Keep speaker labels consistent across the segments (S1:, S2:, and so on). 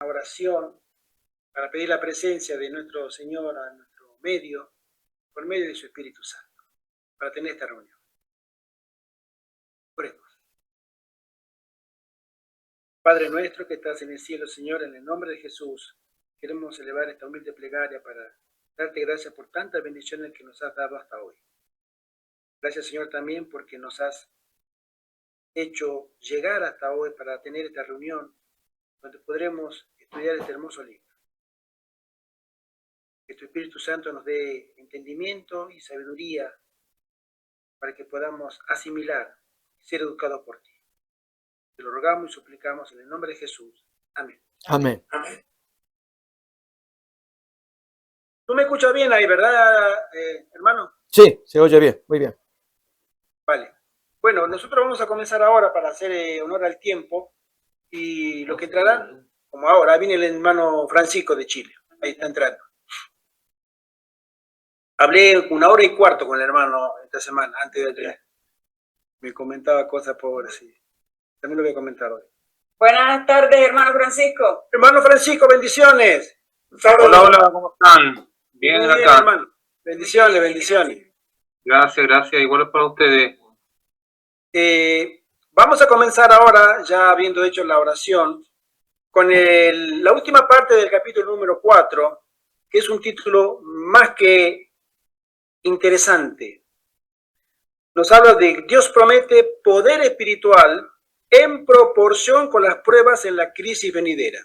S1: oración para pedir la presencia de nuestro Señor a nuestro medio, por medio de su Espíritu Santo, para tener esta reunión. Oremos. Padre nuestro que estás en el cielo, Señor, en el nombre de Jesús, queremos elevar esta humilde plegaria para darte gracias por tantas bendiciones que nos has dado hasta hoy. Gracias, Señor, también porque nos has hecho llegar hasta hoy para tener esta reunión donde podremos estudiar este hermoso libro. Que tu Espíritu Santo nos dé entendimiento y sabiduría para que podamos asimilar y ser educados por ti. Te lo rogamos y suplicamos en el nombre de Jesús. Amén.
S2: Amén.
S1: Amén. ¿Tú me escuchas bien ahí, verdad, hermano?
S2: Sí, se oye bien, muy bien.
S1: Vale. Bueno, nosotros vamos a comenzar ahora para hacer honor al tiempo y lo que entrarán, como ahora, viene el hermano Francisco de Chile. Ahí está entrando. Hablé 1 hora y cuarto con el hermano esta semana, antes de ayer. Me comentaba cosas pobres, sí. También lo voy a comentar hoy.
S3: Buenas tardes, hermano Francisco.
S1: Hermano Francisco, bendiciones.
S4: Hola, hola, ¿cómo están? Bien
S1: Muy
S4: acá.
S1: hermano. Bendiciones, bendiciones.
S4: Gracias, igual para ustedes.
S1: Vamos a comenzar ahora, ya habiendo hecho la oración, con la última parte del capítulo número 4, que es un título más que interesante. Nos habla de Dios promete poder espiritual en proporción con las pruebas en la crisis venidera.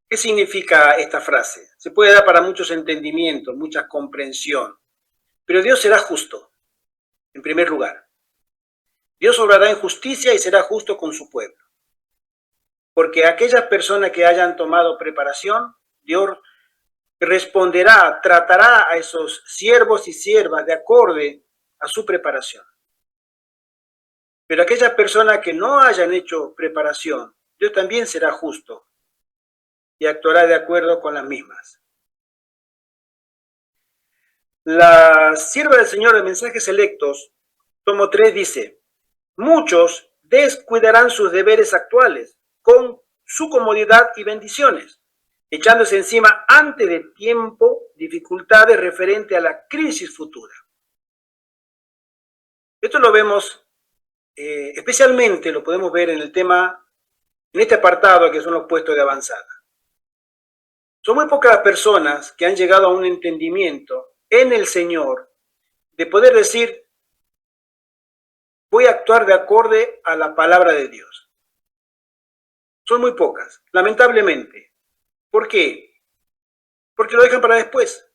S1: ¿Qué significa esta frase? Se puede dar para muchos entendimientos, mucha comprensión, pero Dios será justo, en primer lugar. Dios obrará en justicia y será justo con su pueblo. Porque aquellas personas que hayan tomado preparación, Dios responderá, tratará a esos siervos y siervas de acorde a su preparación. Pero aquellas personas que no hayan hecho preparación, Dios también será justo y actuará de acuerdo con las mismas. La sierva del Señor de Mensajes Selectos, tomo 3, dice: muchos descuidarán sus deberes actuales con su comodidad y bendiciones, echándose encima antes de tiempo dificultades referentes a la crisis futura. Esto lo vemos, especialmente lo podemos ver en el tema, en este apartado que son los puestos de avanzada. Son muy pocas las personas que han llegado a un entendimiento en el Señor de poder decir: voy a actuar de acorde a la palabra de Dios. Son muy pocas, lamentablemente. ¿Por qué? Porque lo dejan para después.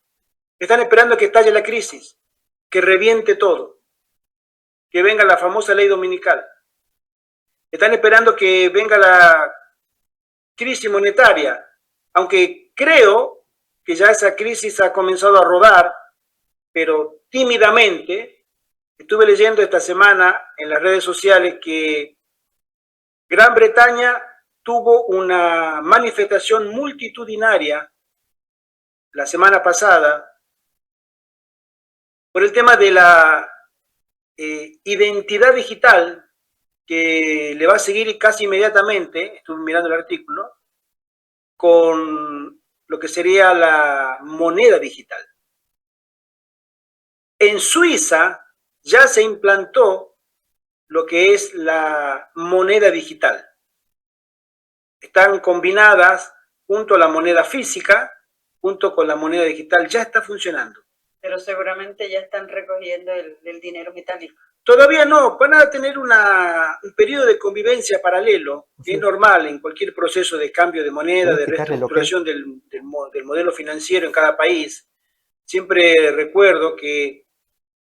S1: Están esperando que estalle la crisis, que reviente todo, que venga la famosa ley dominical. Están esperando que venga la crisis monetaria, aunque creo que ya esa crisis ha comenzado a rodar, pero tímidamente. Estuve leyendo esta semana en las redes sociales que Gran Bretaña tuvo una manifestación multitudinaria la semana pasada por el tema de la identidad digital, que le va a seguir casi inmediatamente, estuve mirando el artículo, con lo que sería la moneda digital. En Suiza ya se implantó lo que es la moneda digital. Están combinadas junto a la moneda física, junto con la moneda digital, ya está funcionando.
S3: Pero seguramente ya están recogiendo el dinero metálico.
S1: Todavía no, van a tener un periodo de convivencia paralelo, que es normal en cualquier proceso de cambio de moneda, de reestructuración del modelo financiero en cada país. Siempre recuerdo que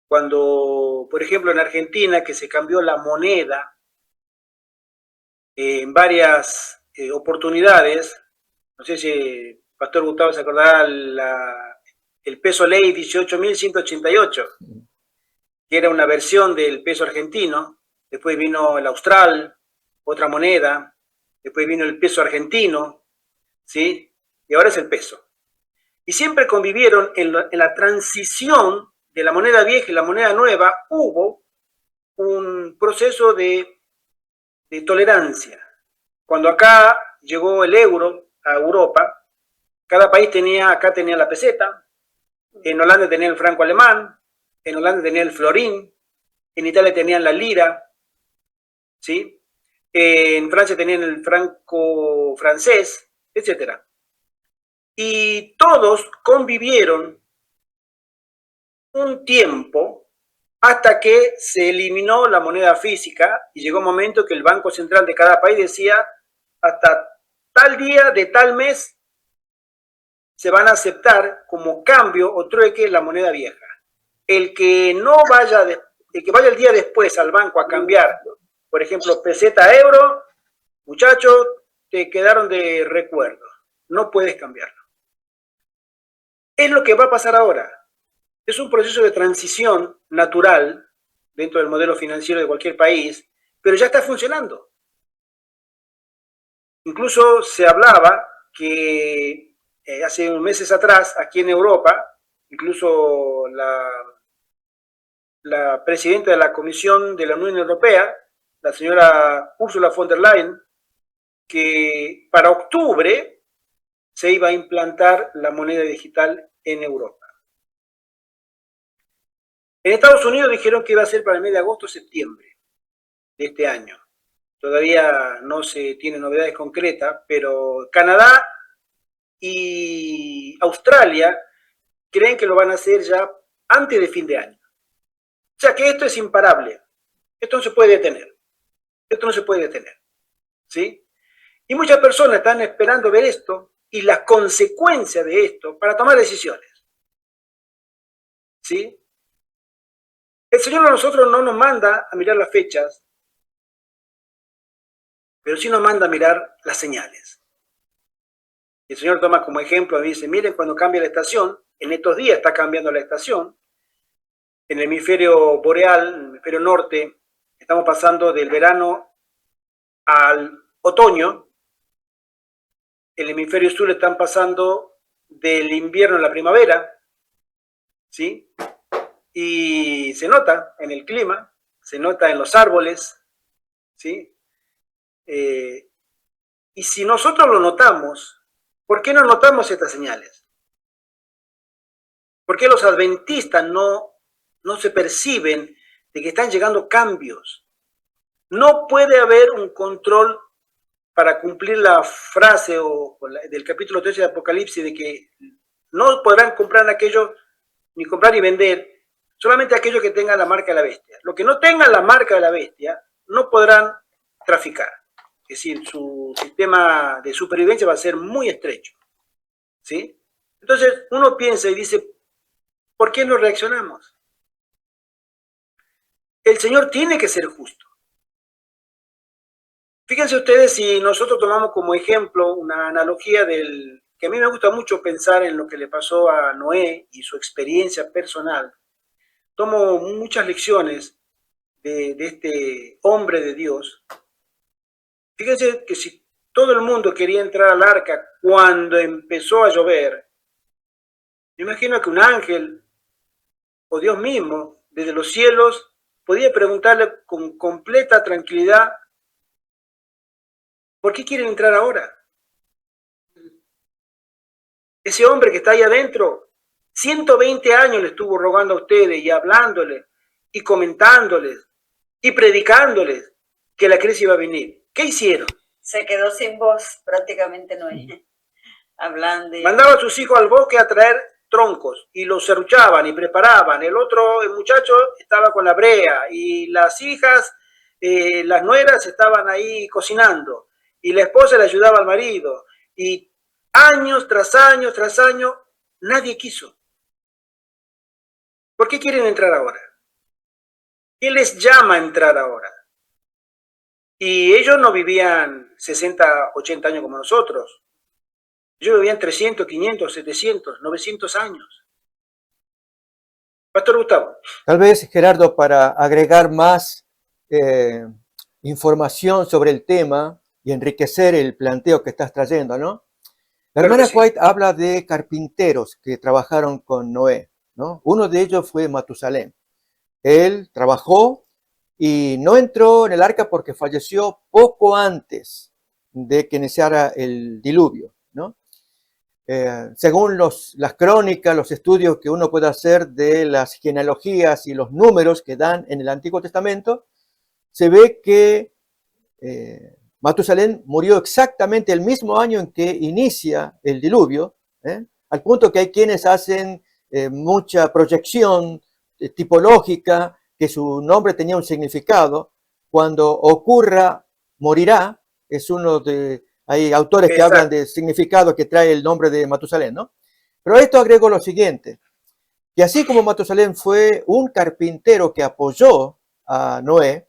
S1: cuando, por ejemplo, en Argentina, que se cambió la moneda en varias oportunidades, no sé si Pastor Gustavo se acordará, el peso ley 18.188, que era una versión del peso argentino. Después vino el austral, otra moneda, después vino el peso argentino, ¿sí? Y ahora es el peso. Y siempre convivieron en la transición de la moneda vieja y la moneda nueva. Hubo un proceso de de tolerancia. Cuando acá llegó el euro a Europa, cada país acá tenía la peseta, en Holanda tenía el franco alemán, en Holanda tenía el florín, en Italia tenían la lira, ¿sí? En Francia tenían el franco francés, etc. Y todos convivieron un tiempo hasta que se eliminó la moneda física y llegó un momento que el Banco Central de cada país decía hasta tal día de tal mes se van a aceptar como cambio o trueque la moneda vieja. El que vaya el día después al banco a cambiar, por ejemplo, peseta a euro, muchachos, te quedaron de recuerdo. No puedes cambiarlo. Es lo que va a pasar ahora. Es un proceso de transición natural dentro del modelo financiero de cualquier país, pero ya está funcionando. Incluso se hablaba que hace unos meses atrás, aquí en Europa, incluso la presidenta de la Comisión de la Unión Europea, la señora Ursula von der Leyen, que para octubre se iba a implantar la moneda digital en Europa. En Estados Unidos dijeron que iba a ser para el mes de agosto o septiembre de este año. Todavía no se tienen novedades concretas, pero Canadá y Australia creen que lo van a hacer ya antes de fin de año. O sea que esto es imparable. Esto no se puede detener. Esto no se puede detener. ¿Sí? Y muchas personas están esperando ver esto y las consecuencias de esto para tomar decisiones. ¿Sí? El Señor a nosotros no nos manda a mirar las fechas, pero sí nos manda a mirar las señales. El Señor toma como ejemplo y dice, miren cuando cambia la estación, en estos días está cambiando la estación, en el hemisferio boreal, en el hemisferio norte, estamos pasando del verano al otoño, el hemisferio sur están pasando del invierno a la primavera, ¿sí? Y se nota en el clima, se nota en los árboles, ¿sí? Y si nosotros lo notamos, ¿por qué no notamos estas señales? ¿Por qué los adventistas no se perciben de que están llegando cambios? No puede haber un control para cumplir la frase del capítulo 13 de Apocalipsis de que no podrán comprar aquello, ni comprar ni vender, solamente aquellos que tengan la marca de la bestia. Los que no tengan la marca de la bestia no podrán traficar. Es decir, su sistema de supervivencia va a ser muy estrecho. ¿Sí? Entonces uno piensa y dice, ¿por qué no reaccionamos? El Señor tiene que ser justo. Fíjense ustedes si nosotros tomamos como ejemplo una analogía que a mí me gusta mucho pensar en lo que le pasó a Noé y su experiencia personal. Tomo muchas lecciones de este hombre de Dios. Fíjense que si todo el mundo quería entrar al arca cuando empezó a llover, me imagino que un ángel o Dios mismo desde los cielos podía preguntarle con completa tranquilidad, ¿por qué quieren entrar ahora? Ese hombre que está ahí adentro, 120 años le estuvo rogando a ustedes y hablándoles y comentándoles y predicándoles que la crisis iba a venir. ¿Qué hicieron?
S3: Se quedó sin voz, prácticamente Noé, hablando.
S1: Mandaba a sus hijos al bosque a traer troncos y los serruchaban y preparaban. El muchacho estaba con la brea y las hijas, las nueras estaban ahí cocinando y la esposa le ayudaba al marido y años tras años tras años nadie quiso. ¿Por qué quieren entrar ahora? ¿Qué les llama a entrar ahora? Y ellos no vivían 60, 80 años como nosotros. Ellos vivían 300, 500, 700, 900 años. Pastor Gustavo.
S2: Tal vez, Gerardo, para agregar más información sobre el tema y enriquecer el planteo que estás trayendo, ¿no? La hermana White habla de carpinteros que trabajaron con Noé, ¿no? Uno de ellos fue Matusalén. Él trabajó y no entró en el arca porque falleció poco antes de que iniciara el diluvio, ¿no? Según las crónicas, los estudios que uno puede hacer de las genealogías y los números que dan en el Antiguo Testamento, se ve que Matusalén murió exactamente el mismo año en que inicia el diluvio, al punto que hay quienes hacen mucha proyección tipológica, que su nombre tenía un significado. Cuando ocurra, morirá, es uno de... Hay autores que hablan de significado que trae el nombre de Matusalén, ¿no? Pero a esto agrego lo siguiente, que así como Matusalén fue un carpintero que apoyó a Noé,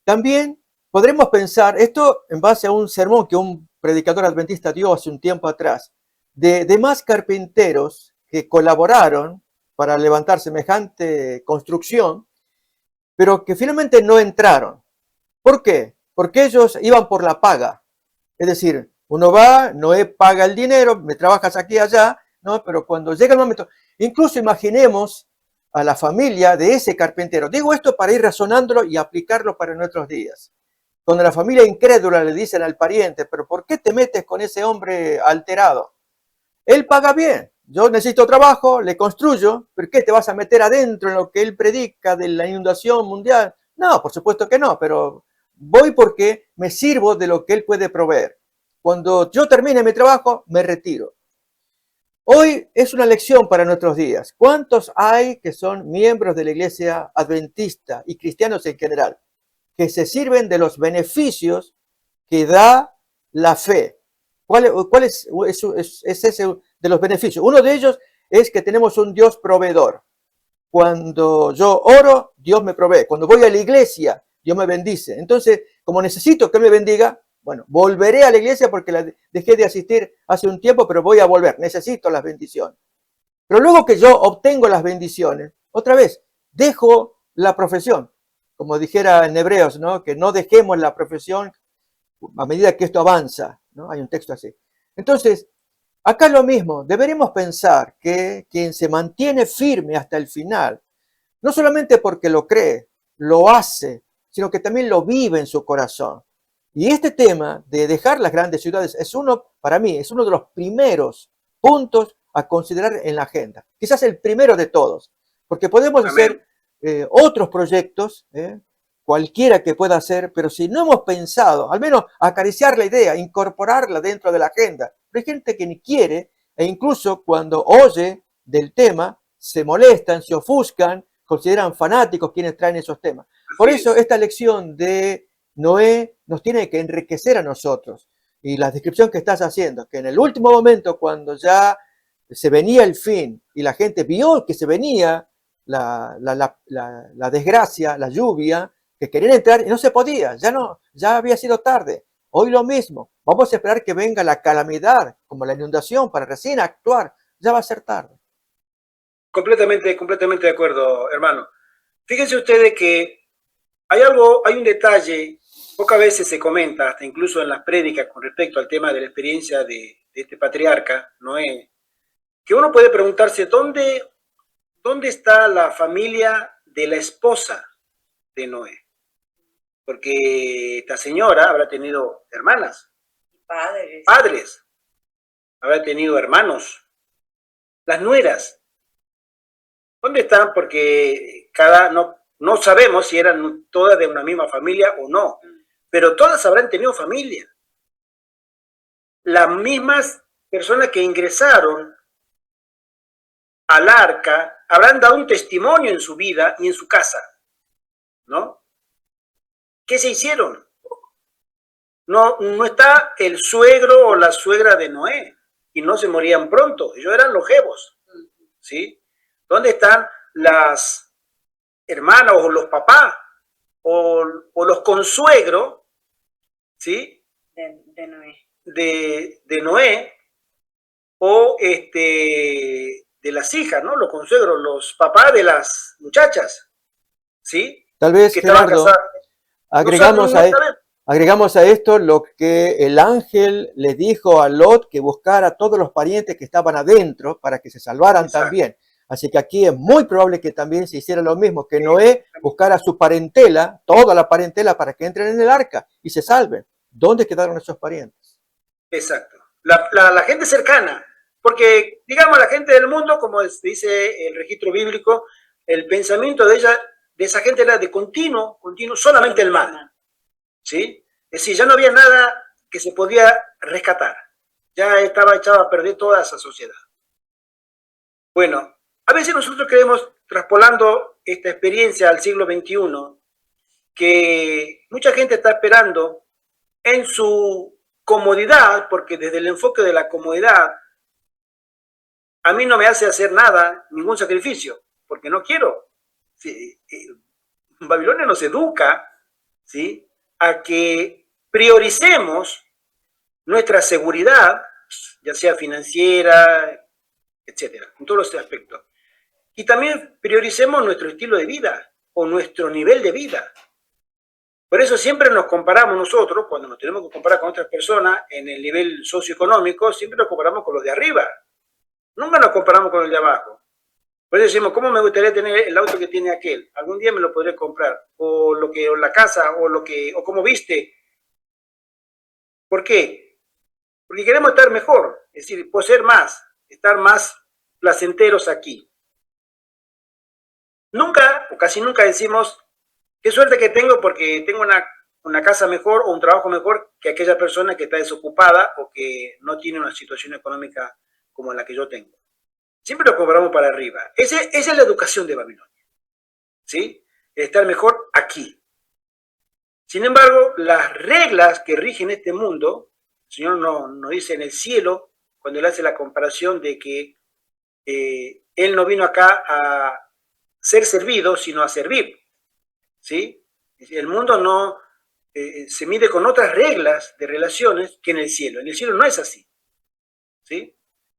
S2: también podremos pensar, esto en base a un sermón que un predicador adventista dio hace un tiempo atrás, de demás carpinteros que colaboraron para levantar semejante construcción, pero que finalmente no entraron. ¿Por qué? Porque ellos iban por la paga. Es decir, uno va, Noé paga el dinero, me trabajas aquí y allá, ¿no? Pero cuando llega el momento, incluso imaginemos a la familia de ese carpintero. Digo esto para ir razonándolo y aplicarlo para nuestros días. Cuando la familia incrédula le dicen al pariente, pero ¿por qué te metes con ese hombre alterado? Él paga bien, yo necesito trabajo, le construyo, ¿pero qué te vas a meter adentro en lo que él predica de la inundación mundial? No, por supuesto que no, pero voy porque me sirvo de lo que él puede proveer. Cuando yo termine mi trabajo, me retiro. Hoy es una lección para nuestros días. ¿Cuántos hay que son miembros de la iglesia adventista y cristianos en general, que se sirven de los beneficios que da la fe? ¿Cuál es ese de los beneficios? Uno de ellos es que tenemos un Dios proveedor. Cuando yo oro, Dios me provee. Cuando voy a la iglesia, Dios me bendice. Entonces, como necesito que Él me bendiga, bueno, volveré a la iglesia porque dejé de asistir hace un tiempo, pero voy a volver. Necesito las bendiciones. Pero luego que yo obtengo las bendiciones, otra vez, dejo la profesión. Como dijera en Hebreos, ¿no? Que no dejemos la profesión a medida que esto avanza, ¿no? Hay un texto así. Entonces, acá es lo mismo. Deberemos pensar que quien se mantiene firme hasta el final, no solamente porque lo cree, lo hace, sino que también lo vive en su corazón. Y este tema de dejar las grandes ciudades es para mí, es uno de los primeros puntos a considerar en la agenda. Quizás el primero de todos, porque podemos hacer otros proyectos, cualquiera que pueda hacer, pero si no hemos pensado, al menos acariciar la idea, incorporarla dentro de la agenda. Pero hay gente que ni quiere, e incluso cuando oye del tema, se molestan, se ofuscan, consideran fanáticos quienes traen esos temas. Por eso esta lección de Noé nos tiene que enriquecer a nosotros. Y la descripción que estás haciendo, que en el último momento, cuando ya se venía el fin y la gente vio que se venía la desgracia, la lluvia, que querían entrar y no se podía, ya había sido tarde. Hoy lo mismo, vamos a esperar que venga la calamidad, como la inundación, para recién actuar, ya va a ser tarde.
S1: Completamente de acuerdo, hermano. Fíjense ustedes que hay un detalle, pocas veces se comenta, hasta incluso en las prédicas con respecto al tema de la experiencia de este patriarca, Noé, que uno puede preguntarse, ¿dónde está la familia de la esposa de Noé? Porque esta señora habrá tenido hermanas, padres, habrá tenido hermanos, las nueras. ¿Dónde están? Porque no sabemos si eran todas de una misma familia o no, pero todas habrán tenido familia. Las mismas personas que ingresaron al arca habrán dado un testimonio en su vida y en su casa, ¿no? ¿Qué se hicieron? No está el suegro o la suegra de Noé, y no se morían pronto, ellos eran longevos, ¿sí? ¿Dónde están las hermanas o los papás o los consuegros, ¿sí?
S3: De Noé.
S1: De Noé, o de las hijas, ¿no? Los consuegros, los papás de las muchachas, ¿sí?
S2: Tal vez,
S1: que estaban
S2: Gerardo,
S1: casadas.
S2: agregamos a esto lo que el ángel le dijo a Lot, que buscara a todos los parientes que estaban adentro para que se salvaran también. Así que aquí es muy probable que también se hiciera lo mismo, que Noé buscara su parentela, toda la parentela, para que entren en el arca y se salven. ¿Dónde quedaron esos parientes?
S1: Exacto. La gente cercana, porque digamos la gente del mundo, como dice el registro bíblico, el pensamiento de esa gente era de continuo, solamente el mal, ¿sí? Es decir, ya no había nada que se podía rescatar, ya estaba echada a perder toda esa sociedad. Bueno, a veces nosotros creemos, traspolando esta experiencia al siglo XXI, que mucha gente está esperando en su comodidad, porque desde el enfoque de la comodidad, a mí no me hace hacer nada, ningún sacrificio, porque no quiero. Sí, Babilonia nos educa, ¿sí?, a que prioricemos nuestra seguridad, ya sea financiera, etcétera, en todos los aspectos. Y también prioricemos nuestro estilo de vida o nuestro nivel de vida. Por eso siempre nos comparamos nosotros, cuando nos tenemos que comparar con otras personas en el nivel socioeconómico, siempre nos comparamos con los de arriba. Nunca nos comparamos con el de abajo. Por eso decimos, ¿cómo me gustaría tener el auto que tiene aquel? Algún día me lo podré comprar. O la casa, o cómo viste. ¿Por qué? Porque queremos estar mejor, es decir, poseer más, estar más placenteros aquí. Nunca, o casi nunca decimos, qué suerte que tengo porque tengo una casa mejor o un trabajo mejor que aquella persona que está desocupada o que no tiene una situación económica como la que yo tengo. Siempre lo comparamos para arriba. Esa es la educación de Babilonia, ¿sí? El estar mejor aquí. Sin embargo, las reglas que rigen este mundo, el Señor nos dice en el cielo, cuando Él hace la comparación de que Él no vino acá a ser servido, sino a servir, ¿sí? El mundo no se mide con otras reglas de relaciones que en el cielo. En el cielo no es así, ¿sí?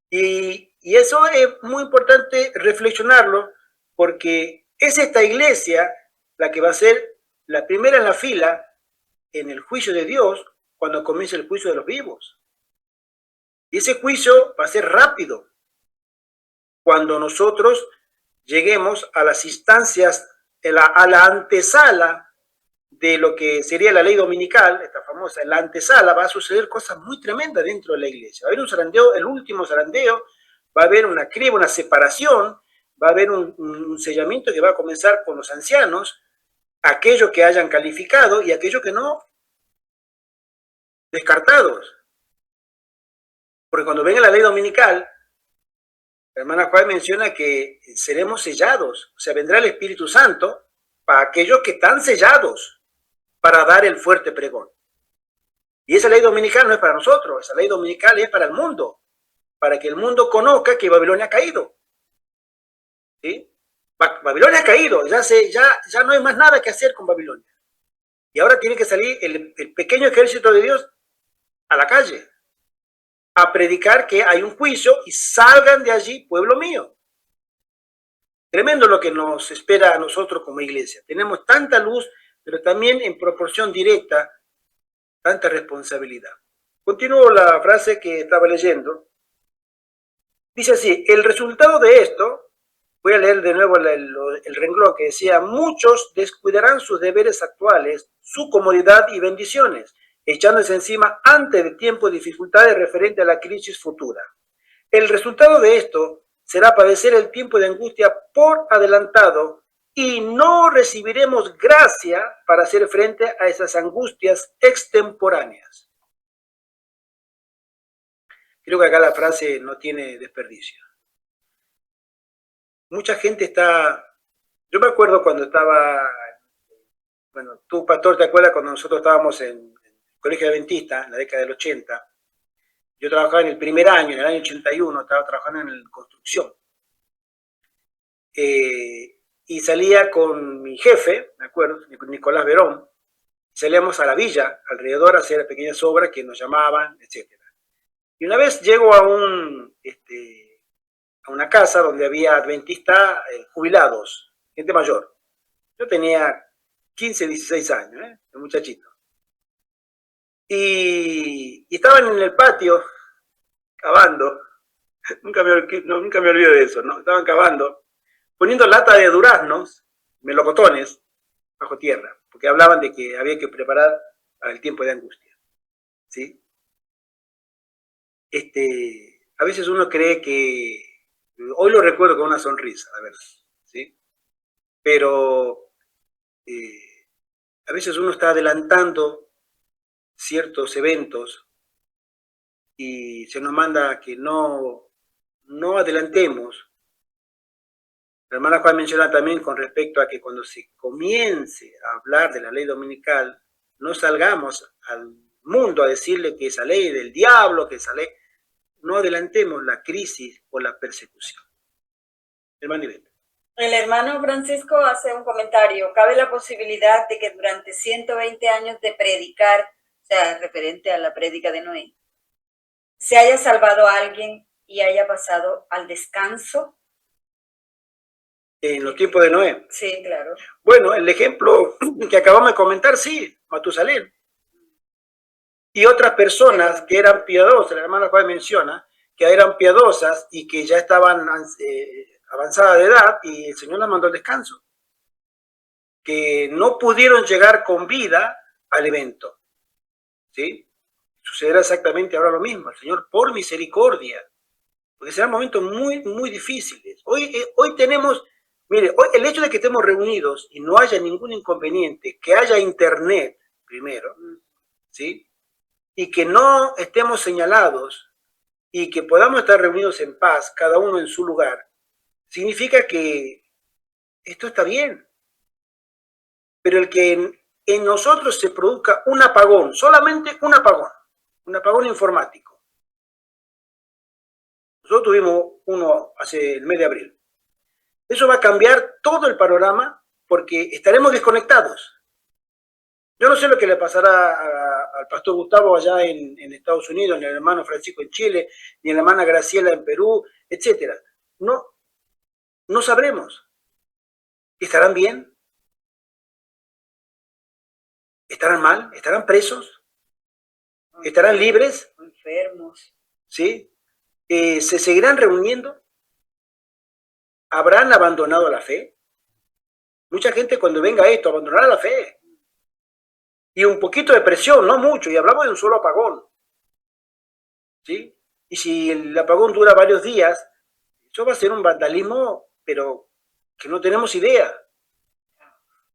S1: Y eso es muy importante reflexionarlo, porque es esta iglesia la que va a ser la primera en la fila en el juicio de Dios cuando comience el juicio de los vivos. Y ese juicio va a ser rápido cuando nosotros lleguemos a las instancias, a la antesala de lo que sería la ley dominical, esta famosa, en la antesala va a suceder cosas muy tremendas dentro de la iglesia. Va a haber un zarandeo, el último zarandeo, va a haber una criba, una separación, va a haber un sellamiento que va a comenzar con los ancianos, aquellos que hayan calificado y aquellos que no, descartados. Porque cuando venga la ley dominical, la hermana Juárez menciona que seremos sellados, o sea, vendrá el Espíritu Santo para aquellos que están sellados para dar el fuerte pregón. Y esa ley dominical no es para nosotros, esa ley dominical es para el mundo, para que el mundo conozca que Babilonia ha caído. ¿Sí? Babilonia ha caído, ya no hay más nada que hacer con Babilonia. Y ahora tiene que salir el pequeño ejército de Dios a la calle, a predicar que hay un juicio y salgan de allí, pueblo mío. Tremendo lo que nos espera a nosotros como iglesia. Tenemos tanta luz, pero también en proporción directa, tanta responsabilidad. Continúo la frase que estaba leyendo. Dice así, el resultado de esto, voy a leer de nuevo el renglón que decía, muchos descuidarán sus deberes actuales, su comodidad y bendiciones, echándose encima antes de tiempo dificultades referentes a la crisis futura. El resultado de esto será padecer el tiempo de angustia por adelantado y no recibiremos gracia para hacer frente a esas angustias extemporáneas. Creo que acá la frase no tiene desperdicio. Mucha gente está... Yo me acuerdo cuando estaba... Bueno, tú, pastor, ¿te acuerdas cuando nosotros estábamos en el colegio adventista, en la década del 80? Yo trabajaba en el primer año, en el año 81, estaba trabajando en construcción. Y salía con mi jefe, me acuerdo, Nicolás Verón, y salíamos a la villa, alrededor, a hacer pequeñas obras que nos llamaban, etc. Y una vez llego a una casa donde había adventistas jubilados, gente mayor. Yo tenía 15, 16 años, un muchachito. Y estaban en el patio cavando, nunca me olvido de eso, ¿no? Estaban cavando poniendo lata de duraznos, melocotones, bajo tierra, porque hablaban de que había que preparar para el tiempo de angustia, ¿sí? A veces uno cree que, hoy lo recuerdo con una sonrisa, la verdad, ¿sí? Pero a veces uno está adelantando ciertos eventos y se nos manda que no adelantemos. La hermana Juan menciona también con respecto a que cuando se comience a hablar de la ley dominical, no salgamos al mundo a decirle que esa ley es del diablo, que esa ley... No adelantemos la crisis o la persecución. Hermano Ivette.
S3: El hermano Francisco hace un comentario. ¿Cabe la posibilidad de que durante 120 años de predicar, o sea, referente a la prédica de Noé, se haya salvado a alguien y haya pasado al descanso?
S1: En los tiempos de Noé.
S3: Sí, claro.
S1: Bueno, el ejemplo que acabamos de comentar, sí, Matusalén. Y otras personas que eran piadosas, la hermana Juan menciona, que eran piadosas y que ya estaban avanzada de edad y el Señor las mandó al descanso. Que no pudieron llegar con vida al evento. ¿Sí? Sucederá exactamente ahora lo mismo. El Señor, por misericordia, porque serán momentos muy, muy difíciles. Hoy tenemos, mire, hoy el hecho de que estemos reunidos y no haya ningún inconveniente, que haya internet primero, ¿sí? Y que no estemos señalados y que podamos estar reunidos en paz, cada uno en su lugar, significa que esto está bien. Pero el que en nosotros se produzca un apagón, solamente un apagón informático. Nosotros tuvimos uno hace el mes de abril. Eso va a cambiar todo el panorama porque estaremos desconectados. Yo no sé lo que le pasará al pastor Gustavo allá en Estados Unidos, ni al hermano Francisco en Chile, ni a la hermana Graciela en Perú, etc. No sabremos. ¿Estarán bien? ¿Estarán mal? ¿Estarán presos? ¿Estarán libres?
S3: Enfermos.
S1: ¿Sí? ¿Se seguirán reuniendo? ¿Habrán abandonado la fe? Mucha gente cuando venga esto abandonará la fe. Y un poquito de presión, no mucho, y hablamos de un solo apagón. ¿Sí? Y si el apagón dura varios días, eso va a ser un vandalismo, pero que no tenemos idea.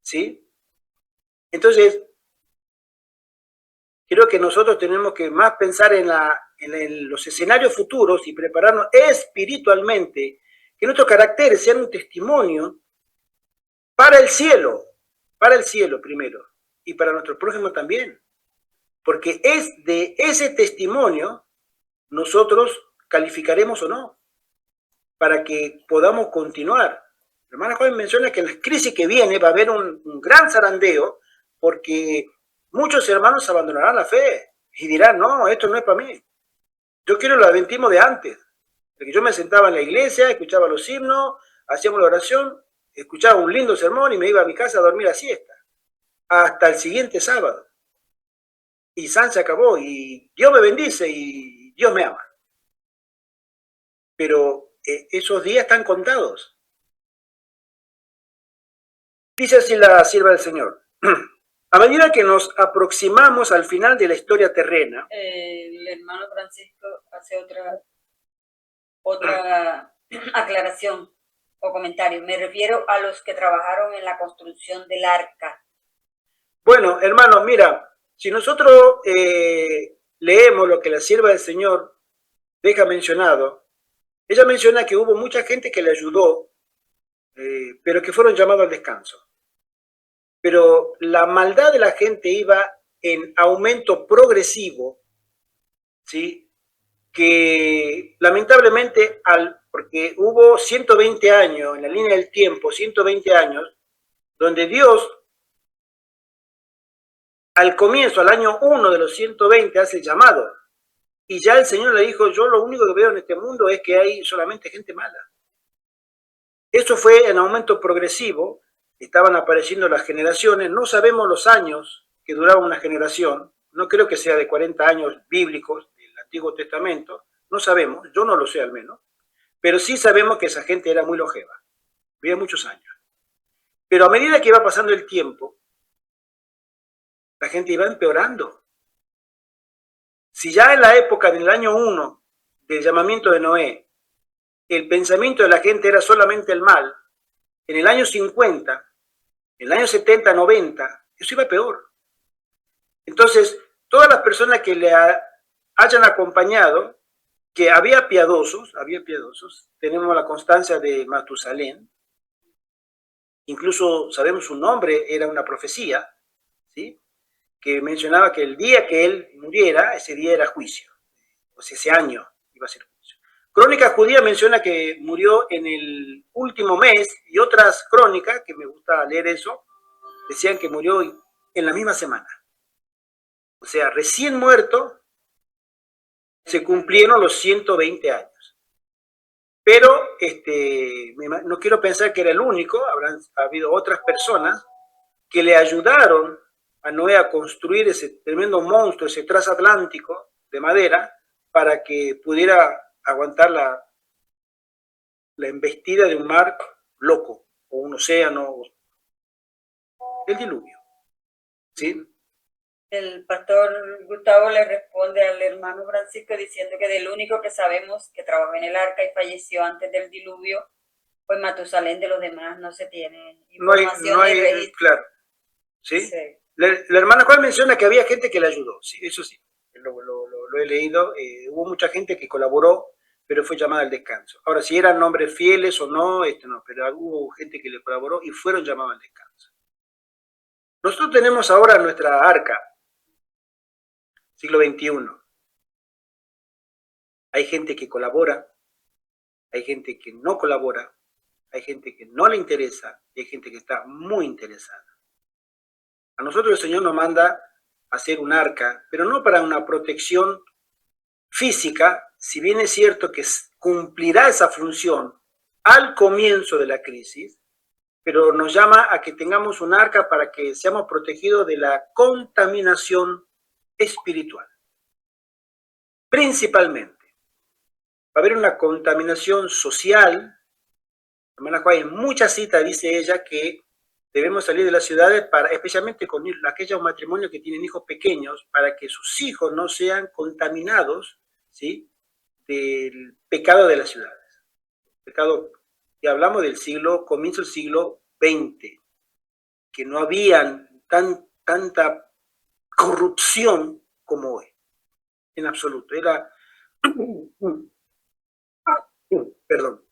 S1: ¿Sí? Entonces, creo que nosotros tenemos que más pensar en los escenarios futuros y prepararnos espiritualmente, que nuestros caracteres sean un testimonio para el cielo primero, y para nuestro prójimo también. Porque es de ese testimonio nosotros calificaremos o no, para que podamos continuar. La hermana Joven menciona que en la crisis que viene va a haber un gran zarandeo, porque muchos hermanos abandonarán la fe y dirán, no, esto no es para mí. Yo quiero el adventismo de antes, porque yo me sentaba en la iglesia, escuchaba los himnos, hacíamos la oración, escuchaba un lindo sermón y me iba a mi casa a dormir a siesta. Hasta el siguiente sábado. Y San se acabó y Dios me bendice y Dios me ama. Pero esos días están contados. Dice así la sierva del Señor. A medida que nos aproximamos al final de la historia terrena.
S3: El hermano Francisco hace otra aclaración o comentario. Me refiero a los que trabajaron en la construcción del arca.
S1: Bueno, hermano, mira, si nosotros leemos lo que la sierva del Señor deja mencionado, ella menciona que hubo mucha gente que le ayudó, pero que fueron llamados al descanso. Pero la maldad de la gente iba en aumento progresivo, ¿sí? Que lamentablemente, porque hubo 120 años, en la línea del tiempo, 120 años, donde Dios, al comienzo, al año 1 de los 120, hace el llamado. Y ya el Señor le dijo, yo lo único que veo en este mundo es que hay solamente gente mala. Eso fue en aumento progresivo, estaban apareciendo las generaciones, no sabemos los años que duraba una generación, no creo que sea de 40 años bíblicos del Antiguo Testamento, no sabemos, yo no lo sé al menos, pero sí sabemos que esa gente era muy longeva. vivía muchos años. Pero a medida que iba pasando el tiempo, la gente iba empeorando. Si ya en la época del año 1 del llamamiento de Noé, el pensamiento de la gente era solamente el mal, en el año 50, en el año 70, 90, eso iba peor. Entonces, todas las personas que le hayan acompañado, que había piadosos, tenemos la constancia de Matusalén, incluso sabemos su nombre, era una profecía, ¿sí?, que mencionaba que el día que él muriera, ese día era juicio, o sea, ese año iba a ser juicio. Crónica judía menciona que murió en el último mes, y otras crónicas, que me gusta leer eso, decían que murió en la misma semana. O sea, recién muerto, se cumplieron los 120 años. Pero no quiero pensar que era el único, ha habido otras personas que le ayudaron a Noé a construir ese tremendo monstruo, ese transatlántico de madera, para que pudiera aguantar la embestida de un mar loco, o un océano, el diluvio. ¿Sí?
S3: El pastor Gustavo le responde al hermano Francisco diciendo que del único que sabemos que trabajó en el arca y falleció antes del diluvio fue Matusalén. De los demás no se tiene información.
S1: No hay claro. ¿Sí? Sí. La hermana Juan menciona que había gente que le ayudó, sí, eso sí, lo he leído, hubo mucha gente que colaboró, pero fue llamada al descanso. Ahora, si eran hombres fieles o no, no, pero hubo gente que le colaboró y fueron llamados al descanso. Nosotros tenemos ahora nuestra arca, siglo XXI. Hay gente que colabora, hay gente que no colabora, hay gente que no le interesa y hay gente que está muy interesada. A nosotros el Señor nos manda a hacer un arca, pero no para una protección física, si bien es cierto que cumplirá esa función al comienzo de la crisis, pero nos llama a que tengamos un arca para que seamos protegidos de la contaminación espiritual. Principalmente, va a haber una contaminación social. Hermana Juárez, en muchas citas dice ella que debemos salir de las ciudades, especialmente con aquellos matrimonios que tienen hijos pequeños, para que sus hijos no sean contaminados, ¿sí?, del pecado de las ciudades. Pecado, y hablamos del comienzo del siglo XX, que no había tanta corrupción como hoy, en absoluto. Era, perdón.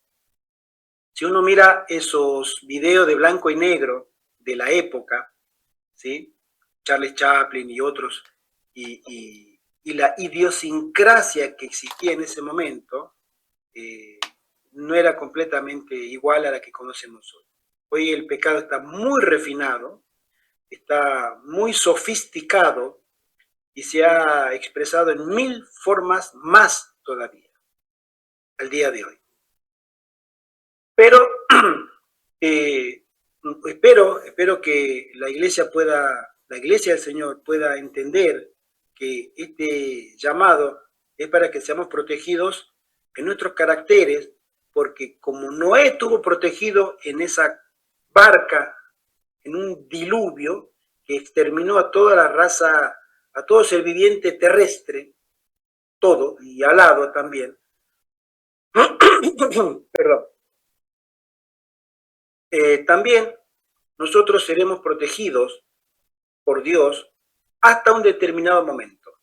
S1: Si uno mira esos videos de blanco y negro de la época, ¿sí?, Charles Chaplin y otros, y la idiosincrasia que existía en ese momento, no era completamente igual a la que conocemos hoy. Hoy el pecado está muy refinado, está muy sofisticado y se ha expresado en 1000 formas más todavía, al día de hoy. Pero espero que la iglesia del Señor pueda entender que este llamado es para que seamos protegidos en nuestros caracteres, porque como Noé estuvo protegido en esa barca, en un diluvio que exterminó a toda la raza, a todo ser viviente terrestre, todo, y alado también, perdón, también nosotros seremos protegidos por Dios hasta un determinado momento,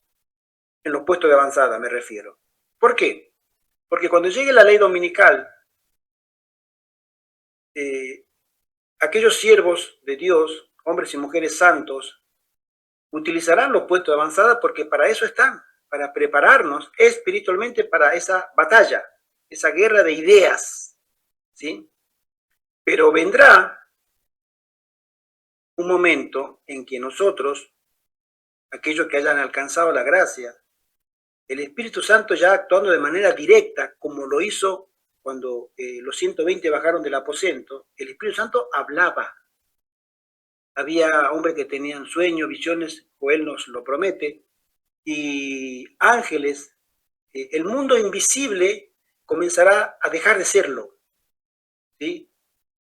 S1: en los puestos de avanzada me refiero. ¿Por qué? Porque cuando llegue la ley dominical, aquellos siervos de Dios, hombres y mujeres santos, utilizarán los puestos de avanzada porque para eso están, para prepararnos espiritualmente para esa batalla, esa guerra de ideas, ¿sí? Pero vendrá un momento en que nosotros, aquellos que hayan alcanzado la gracia, el Espíritu Santo ya actuando de manera directa, como lo hizo cuando los 120 bajaron del aposento, el Espíritu Santo hablaba. Había hombres que tenían sueños, visiones, Joel nos lo promete, y ángeles, el mundo invisible comenzará a dejar de serlo, ¿sí?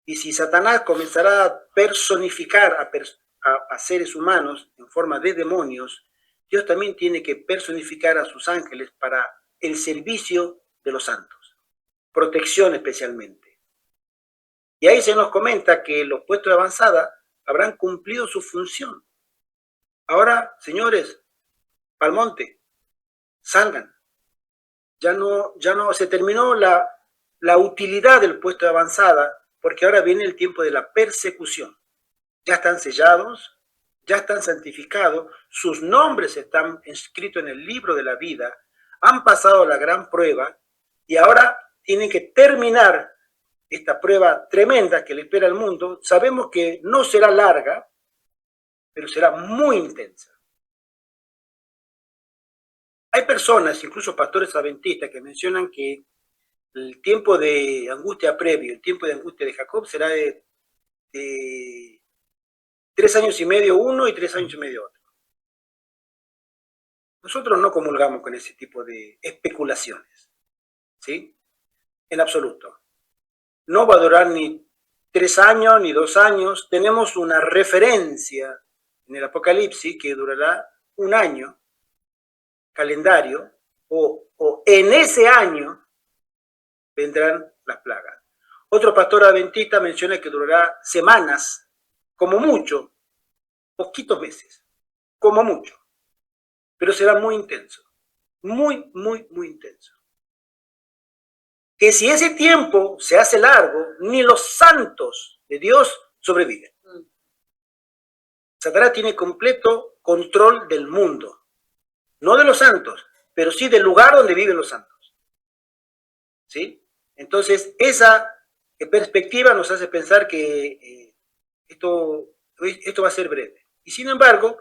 S1: Y si Satanás comenzará a personificar a seres humanos en forma de demonios, Dios también tiene que personificar a sus ángeles para el servicio de los santos, protección especialmente. Y ahí se nos comenta que los puestos de avanzada habrán cumplido su función. Ahora, señores, pa'l monte, salgan. Ya no se terminó la utilidad del puesto de avanzada, porque ahora viene el tiempo de la persecución. Ya están sellados, ya están santificados, sus nombres están inscritos en el libro de la vida, han pasado la gran prueba y ahora tienen que terminar esta prueba tremenda que le espera al mundo. Sabemos que no será larga, pero será muy intensa. Hay personas, incluso pastores adventistas, que mencionan que el tiempo de angustia previo, el tiempo de angustia de Jacob será de 3 años y medio uno y 3 años y medio otro. Nosotros no comulgamos con ese tipo de especulaciones, ¿sí? En absoluto. No va a durar ni 3 años ni 2 años. Tenemos una referencia en el Apocalipsis que durará 1 año, calendario, o en ese año vendrán las plagas. Otro pastor adventista menciona que durará semanas, como mucho, poquitos meses, como mucho, pero será muy intenso, muy, muy, muy intenso. Que si ese tiempo se hace largo, ni los santos de Dios sobreviven. Satanás tiene completo control del mundo, no de los santos, pero sí del lugar donde viven los santos. ¿Sí? Entonces, esa perspectiva nos hace pensar que esto va a ser breve. Y sin embargo,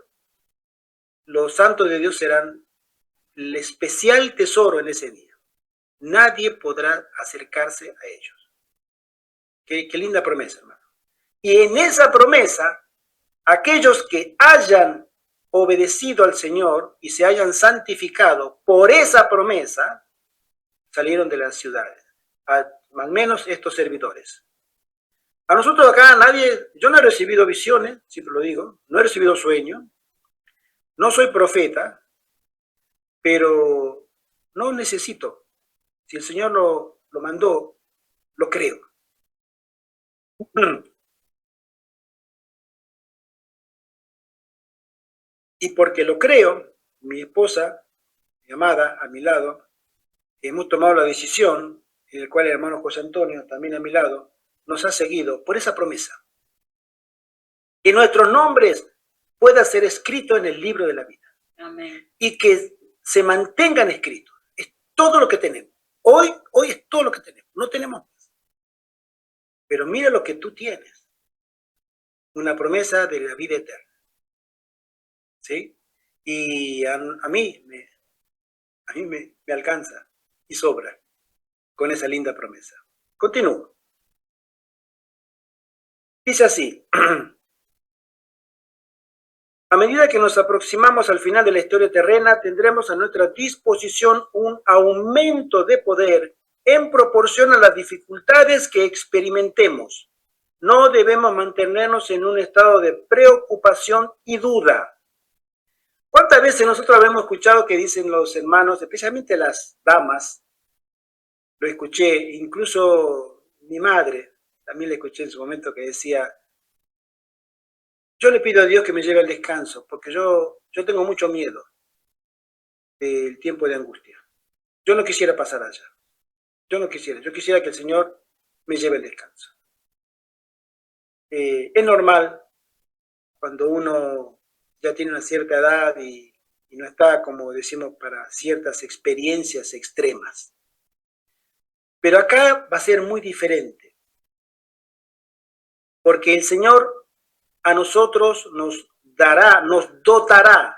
S1: los santos de Dios serán el especial tesoro en ese día. Nadie podrá acercarse a ellos. Qué linda promesa, hermano. Y en esa promesa, aquellos que hayan obedecido al Señor y se hayan santificado por esa promesa, salieron de las ciudades, al menos estos servidores. A nosotros acá yo no he recibido visiones, siempre lo digo, no he recibido sueños, no soy profeta, pero no necesito. Si el Señor lo mandó, lo creo. Y porque lo creo, mi esposa, mi amada, a mi lado, hemos tomado la decisión, en la cual el hermano José Antonio, también a mi lado, nos ha seguido por esa promesa. Que nuestros nombres puedan ser escritos en el libro de la vida.
S3: Amén.
S1: Y que se mantengan escritos. Es todo lo que tenemos. Hoy es todo lo que tenemos. No tenemos más. Pero mira lo que tú tienes. Una promesa de la vida eterna. ¿Sí? Y a mí me alcanza y sobra con esa linda promesa. Continúo. Dice así. A medida que nos aproximamos al final de la historia terrena, tendremos a nuestra disposición un aumento de poder en proporción a las dificultades que experimentemos. No debemos mantenernos en un estado de preocupación y duda. ¿Cuántas veces nosotros habíamos escuchado que dicen los hermanos, especialmente las damas? Lo escuché, incluso mi madre, también le escuché en su momento que decía, yo le pido a Dios que me lleve al descanso, porque yo tengo mucho miedo del tiempo de angustia. Yo no quisiera pasar allá. Yo quisiera que el Señor me lleve al descanso. Es normal cuando uno ya tiene una cierta edad y no está, como decimos, para ciertas experiencias extremas. Pero acá va a ser muy diferente, porque el Señor a nosotros nos dotará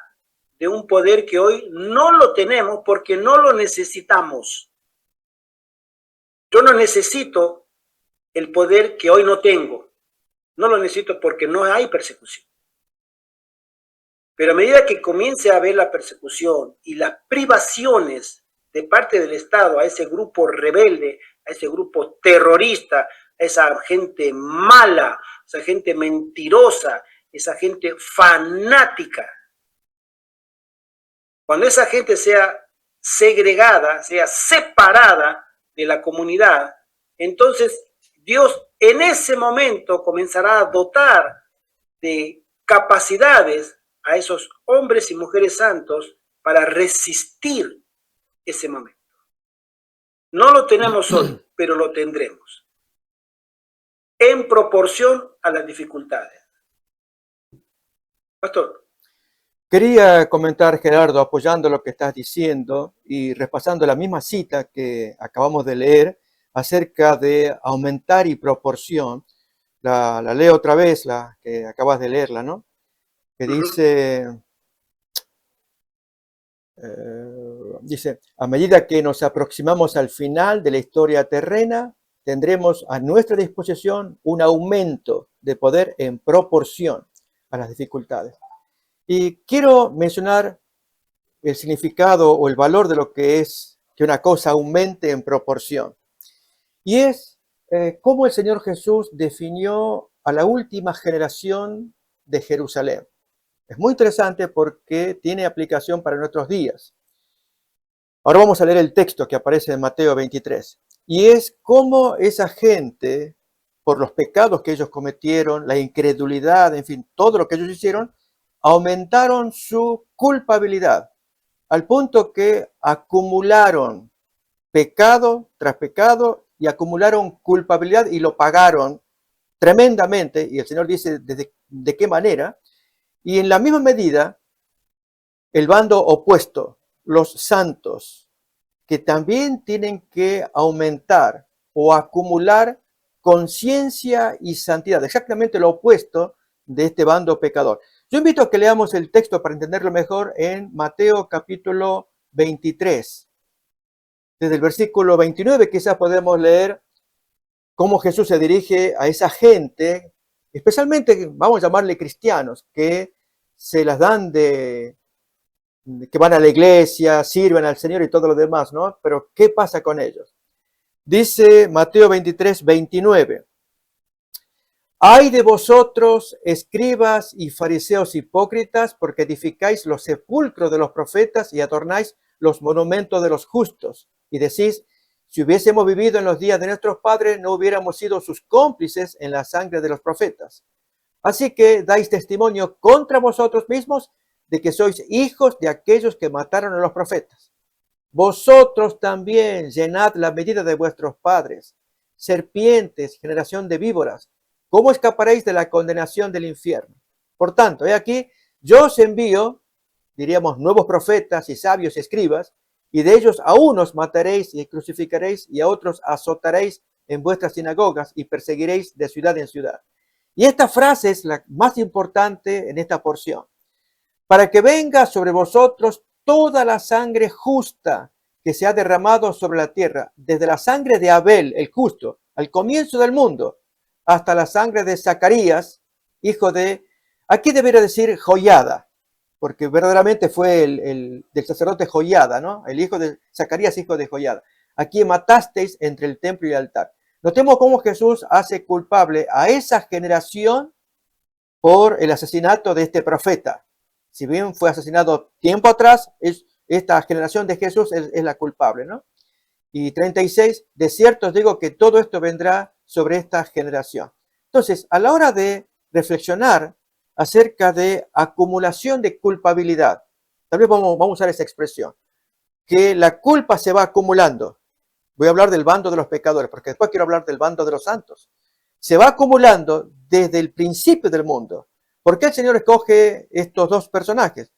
S1: de un poder que hoy no lo tenemos porque no lo necesitamos. Yo no necesito el poder que hoy no tengo. No lo necesito porque no hay persecución. Pero a medida que comience a haber la persecución y las privaciones de parte del Estado a ese grupo rebelde, a ese grupo terrorista, a esa gente mala, esa gente mentirosa, esa gente fanática. Cuando esa gente sea segregada, sea separada de la comunidad, entonces Dios en ese momento comenzará a dotar de capacidades a esos hombres y mujeres santos para resistir ese momento. No lo tenemos hoy, pero lo tendremos en proporción a las dificultades. Pastor.
S2: Quería comentar, Gerardo, apoyando lo que estás diciendo y repasando la misma cita que acabamos de leer acerca de aumentar y proporción. La leo otra vez, la que acabas de leerla, ¿no? Que dice, a medida que nos aproximamos al final de la historia terrena, tendremos a nuestra disposición un aumento de poder en proporción a las dificultades. Y quiero mencionar el significado o el valor de lo que es que una cosa aumente en proporción. Y es cómo el Señor Jesús definió a la última generación de Jerusalén. Es muy interesante porque tiene aplicación para nuestros días. Ahora vamos a leer el texto que aparece en Mateo 23. Y es cómo esa gente, por los pecados que ellos cometieron, la incredulidad, en fin, todo lo que ellos hicieron, aumentaron su culpabilidad, al punto que acumularon pecado tras pecado y acumularon culpabilidad y lo pagaron tremendamente. Y el Señor dice de qué manera. Y en la misma medida, el bando opuesto, los santos, que también tienen que aumentar o acumular conciencia y santidad, exactamente lo opuesto de este bando pecador. Yo invito a que leamos el texto para entenderlo mejor en Mateo capítulo 23. Desde el versículo 29 quizás podemos leer cómo Jesús se dirige a esa gente, especialmente, vamos a llamarle cristianos, que se las dan que van a la iglesia, sirven al Señor y todo lo demás, ¿no? Pero ¿qué pasa con ellos? Dice Mateo 23, 29. Ay de vosotros, escribas y fariseos hipócritas, porque edificáis los sepulcros de los profetas y adornáis los monumentos de los justos. Y decís, si hubiésemos vivido en los días de nuestros padres, no hubiéramos sido sus cómplices en la sangre de los profetas. Así que dais testimonio contra vosotros mismos de que sois hijos de aquellos que mataron a los profetas. Vosotros también llenad la medida de vuestros padres, serpientes, generación de víboras. ¿Cómo escaparéis de la condenación del infierno? Por tanto, he aquí, yo os envío, diríamos, nuevos profetas y sabios escribas, y de ellos a unos mataréis y crucificaréis, y a otros azotaréis en vuestras sinagogas y perseguiréis de ciudad en ciudad. Y esta frase es la más importante en esta porción. Para que venga sobre vosotros toda la sangre justa que se ha derramado sobre la tierra, desde la sangre de Abel, el justo, al comienzo del mundo, hasta la sangre de Zacarías, hijo de, aquí debería decir Joiada, porque verdaderamente fue del sacerdote Joiada, ¿no? El hijo de Zacarías, hijo de Joiada. Aquí matasteis entre el templo y el altar. Notemos cómo Jesús hace culpable a esa generación por el asesinato de este profeta. Si bien fue asesinado tiempo atrás, esta generación de Jesús es la culpable, ¿no? Y 36, de cierto os digo que todo esto vendrá sobre esta generación. Entonces, a la hora de reflexionar acerca de acumulación de culpabilidad, tal vez vamos a usar esa expresión, que la culpa se va acumulando. Voy a hablar del bando de los pecadores, porque después quiero hablar del bando de los santos. Se va acumulando desde el principio del mundo. ¿Por qué el Señor escoge estos dos personajes?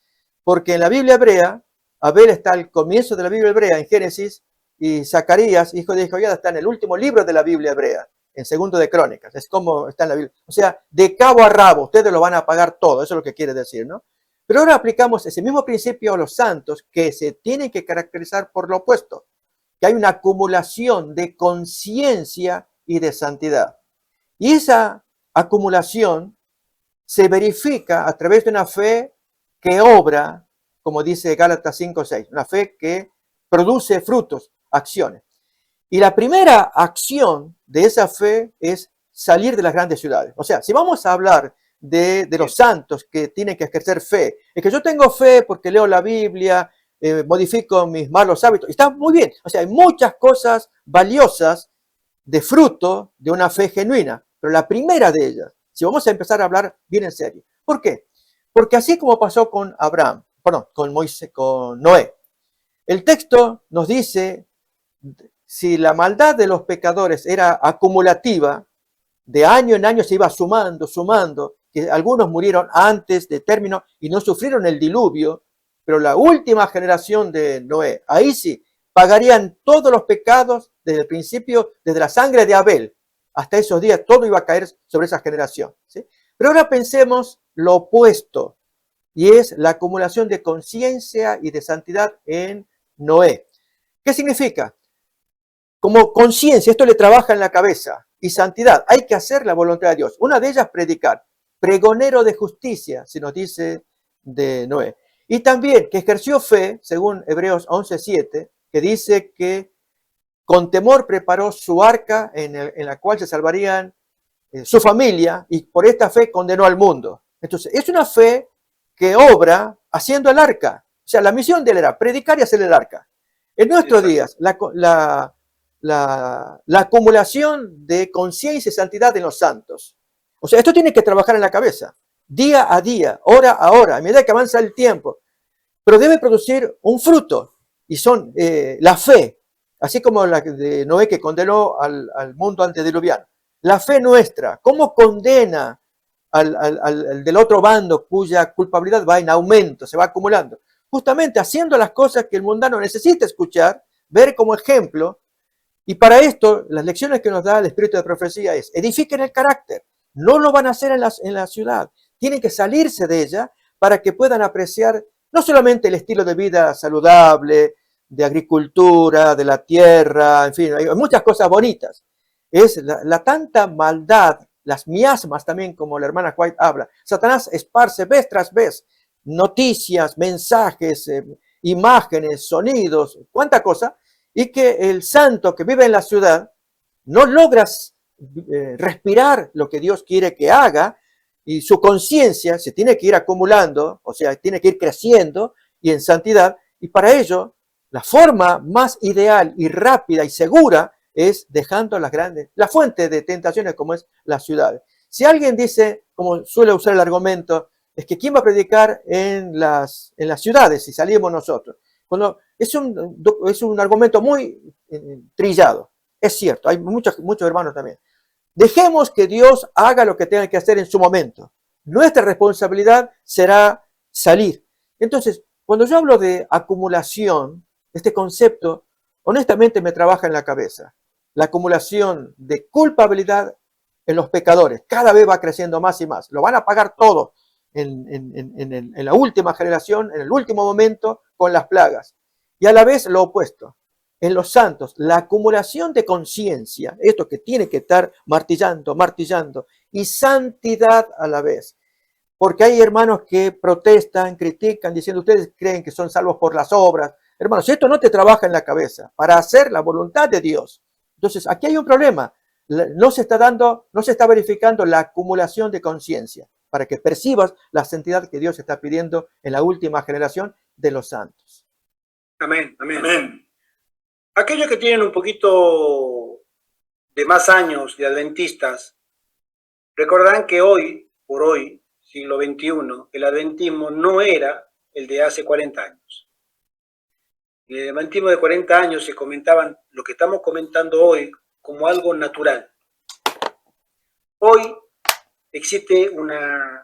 S2: Porque en la Biblia hebrea, Abel está al comienzo de la Biblia hebrea, en Génesis, y Zacarías, hijo de Joiada, está en el último libro de la Biblia hebrea, en Segundo de Crónicas. Es como está en la Biblia. O sea, de cabo a rabo, ustedes lo van a pagar todo. Eso es lo que quiere decir, ¿no? Pero ahora aplicamos ese mismo principio a los santos, que se tienen que caracterizar por lo opuesto, que hay una acumulación de conciencia y de santidad. Y esa acumulación se verifica a través de una fe que obra, como dice Gálatas 5:6, una fe que produce frutos, acciones. Y la primera acción de esa fe es salir de las grandes ciudades. O sea, si vamos a hablar de los santos que tienen que ejercer fe, es que yo tengo fe porque leo la Biblia, modifico mis malos hábitos, está muy bien. O sea, hay muchas cosas valiosas de fruto de una fe genuina, pero la primera de ellas, si vamos a empezar a hablar bien en serio, ¿por qué? Porque así como pasó con Abraham, perdón, con Moisés, con Noé, el texto nos dice, si la maldad de los pecadores era acumulativa, de año en año se iba sumando, que algunos murieron antes de término y no sufrieron el diluvio, pero la última generación de Noé, ahí sí, pagarían todos los pecados desde el principio, desde la sangre de Abel hasta esos días, todo iba a caer sobre esa generación, ¿sí? Pero ahora pensemos lo opuesto, y es la acumulación de conciencia y de santidad en Noé. ¿Qué significa? Como conciencia, esto le trabaja en la cabeza, y santidad, hay que hacer la voluntad de Dios. Una de ellas, predicar. Pregonero de justicia, se nos dice de Noé. Y también que ejerció fe, según Hebreos 11:7, que dice que con temor preparó su arca en la cual se salvarían su familia, y por esta fe condenó al mundo. Entonces, es una fe que obra haciendo el arca. O sea, la misión de él era predicar y hacer el arca. En nuestros días, la acumulación de conciencia y santidad en los santos. O sea, esto tiene que trabajar en la cabeza, día a día, hora a hora, a medida que avanza el tiempo. Pero debe producir un fruto, y son la fe, así como la de Noé que condenó al mundo antediluviano. La fe nuestra, ¿cómo condena al del otro bando cuya culpabilidad va en aumento, se va acumulando? Justamente haciendo las cosas que el mundano necesita escuchar, ver como ejemplo. Y para esto, las lecciones que nos da el espíritu de profecía es, edifiquen el carácter. No lo van a hacer en la ciudad. Tienen que salirse de ella para que puedan apreciar no solamente el estilo de vida saludable, de agricultura, de la tierra, en fin, hay muchas cosas bonitas. Es la tanta maldad, las miasmas también, como la hermana White habla. Satanás esparce vez tras vez noticias, mensajes, imágenes, sonidos, cuánta cosa, y que el santo que vive en la ciudad no logra respirar lo que Dios quiere que haga, y su conciencia se tiene que ir acumulando, o sea, tiene que ir creciendo y en santidad, y para ello la forma más ideal y rápida y segura es dejando la fuente de tentaciones como es la ciudad. Si alguien dice, como suele usar el argumento, es que ¿quién va a predicar en las ciudades si salimos nosotros? Cuando es un argumento muy trillado. Es cierto, hay muchos hermanos también. Dejemos que Dios haga lo que tenga que hacer en su momento. Nuestra responsabilidad será salir. Entonces, cuando yo hablo de acumulación, este concepto, honestamente me trabaja en la cabeza. La acumulación de culpabilidad en los pecadores cada vez va creciendo más y más. Lo van a pagar todo en la última generación, en el último momento, con las plagas. Y a la vez lo opuesto. En los santos, la acumulación de conciencia, esto que tiene que estar martillando, y santidad a la vez. Porque hay hermanos que protestan, critican, diciendo, ustedes creen que son salvos por las obras. Hermanos, esto no te trabaja en la cabeza para hacer la voluntad de Dios. Entonces, aquí hay un problema. No se está verificando la acumulación de conciencia para que percibas la santidad que Dios está pidiendo en la última generación de los santos.
S1: Amén, amén, amén. Aquellos que tienen un poquito de más años de adventistas, recordarán que por hoy, siglo XXI, el adventismo no era el de hace 40 años. En el adventismo de 40 años se comentaban lo que estamos comentando hoy como algo natural. Hoy existe un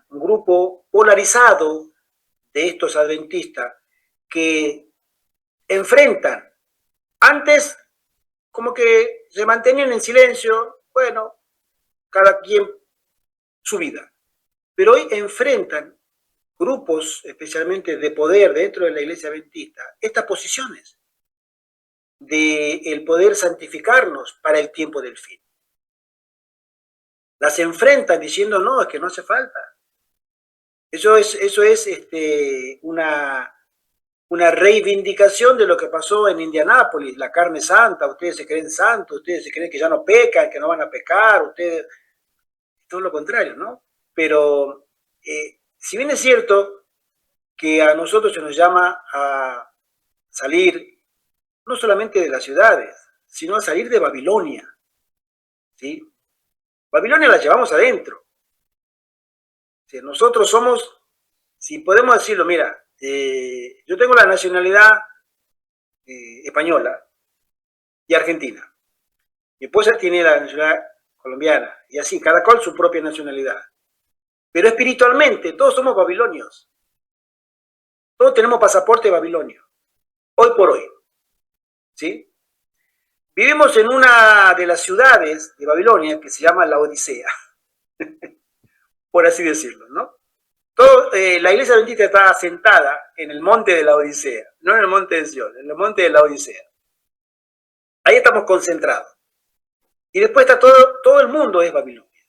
S1: grupo polarizado de estos adventistas que enfrentan. Antes, como que se mantenían en silencio, bueno, cada quien su vida. Pero hoy enfrentan grupos, especialmente de poder dentro de la iglesia adventista, estas posiciones de el poder santificarnos para el tiempo del fin. Las enfrentan diciendo, no, es que no hace falta. Eso es una una reivindicación de lo que pasó en Indianápolis, la carne santa, ustedes se creen santos, ustedes se creen que ya no pecan, que no van a pecar, ustedes, todo lo contrario, ¿no? Pero si bien es cierto que a nosotros se nos llama a salir no solamente de las ciudades, sino a salir de Babilonia, ¿sí? Babilonia la llevamos adentro. ¿Sí? Nosotros somos, si podemos decirlo, mira, yo tengo la nacionalidad española y argentina. Mi esposa tiene la nacionalidad colombiana, y así, cada cual su propia nacionalidad. Pero espiritualmente, todos somos babilonios. Todos tenemos pasaporte babilonio, hoy por hoy. ¿Sí? Vivimos en una de las ciudades de Babilonia que se llama la Odisea, por así decirlo, ¿no? La iglesia adventista está asentada en el monte de la Odisea, no en el monte de Sion, en el monte de la Odisea. Ahí estamos concentrados. Y después está todo el mundo es Babilonia.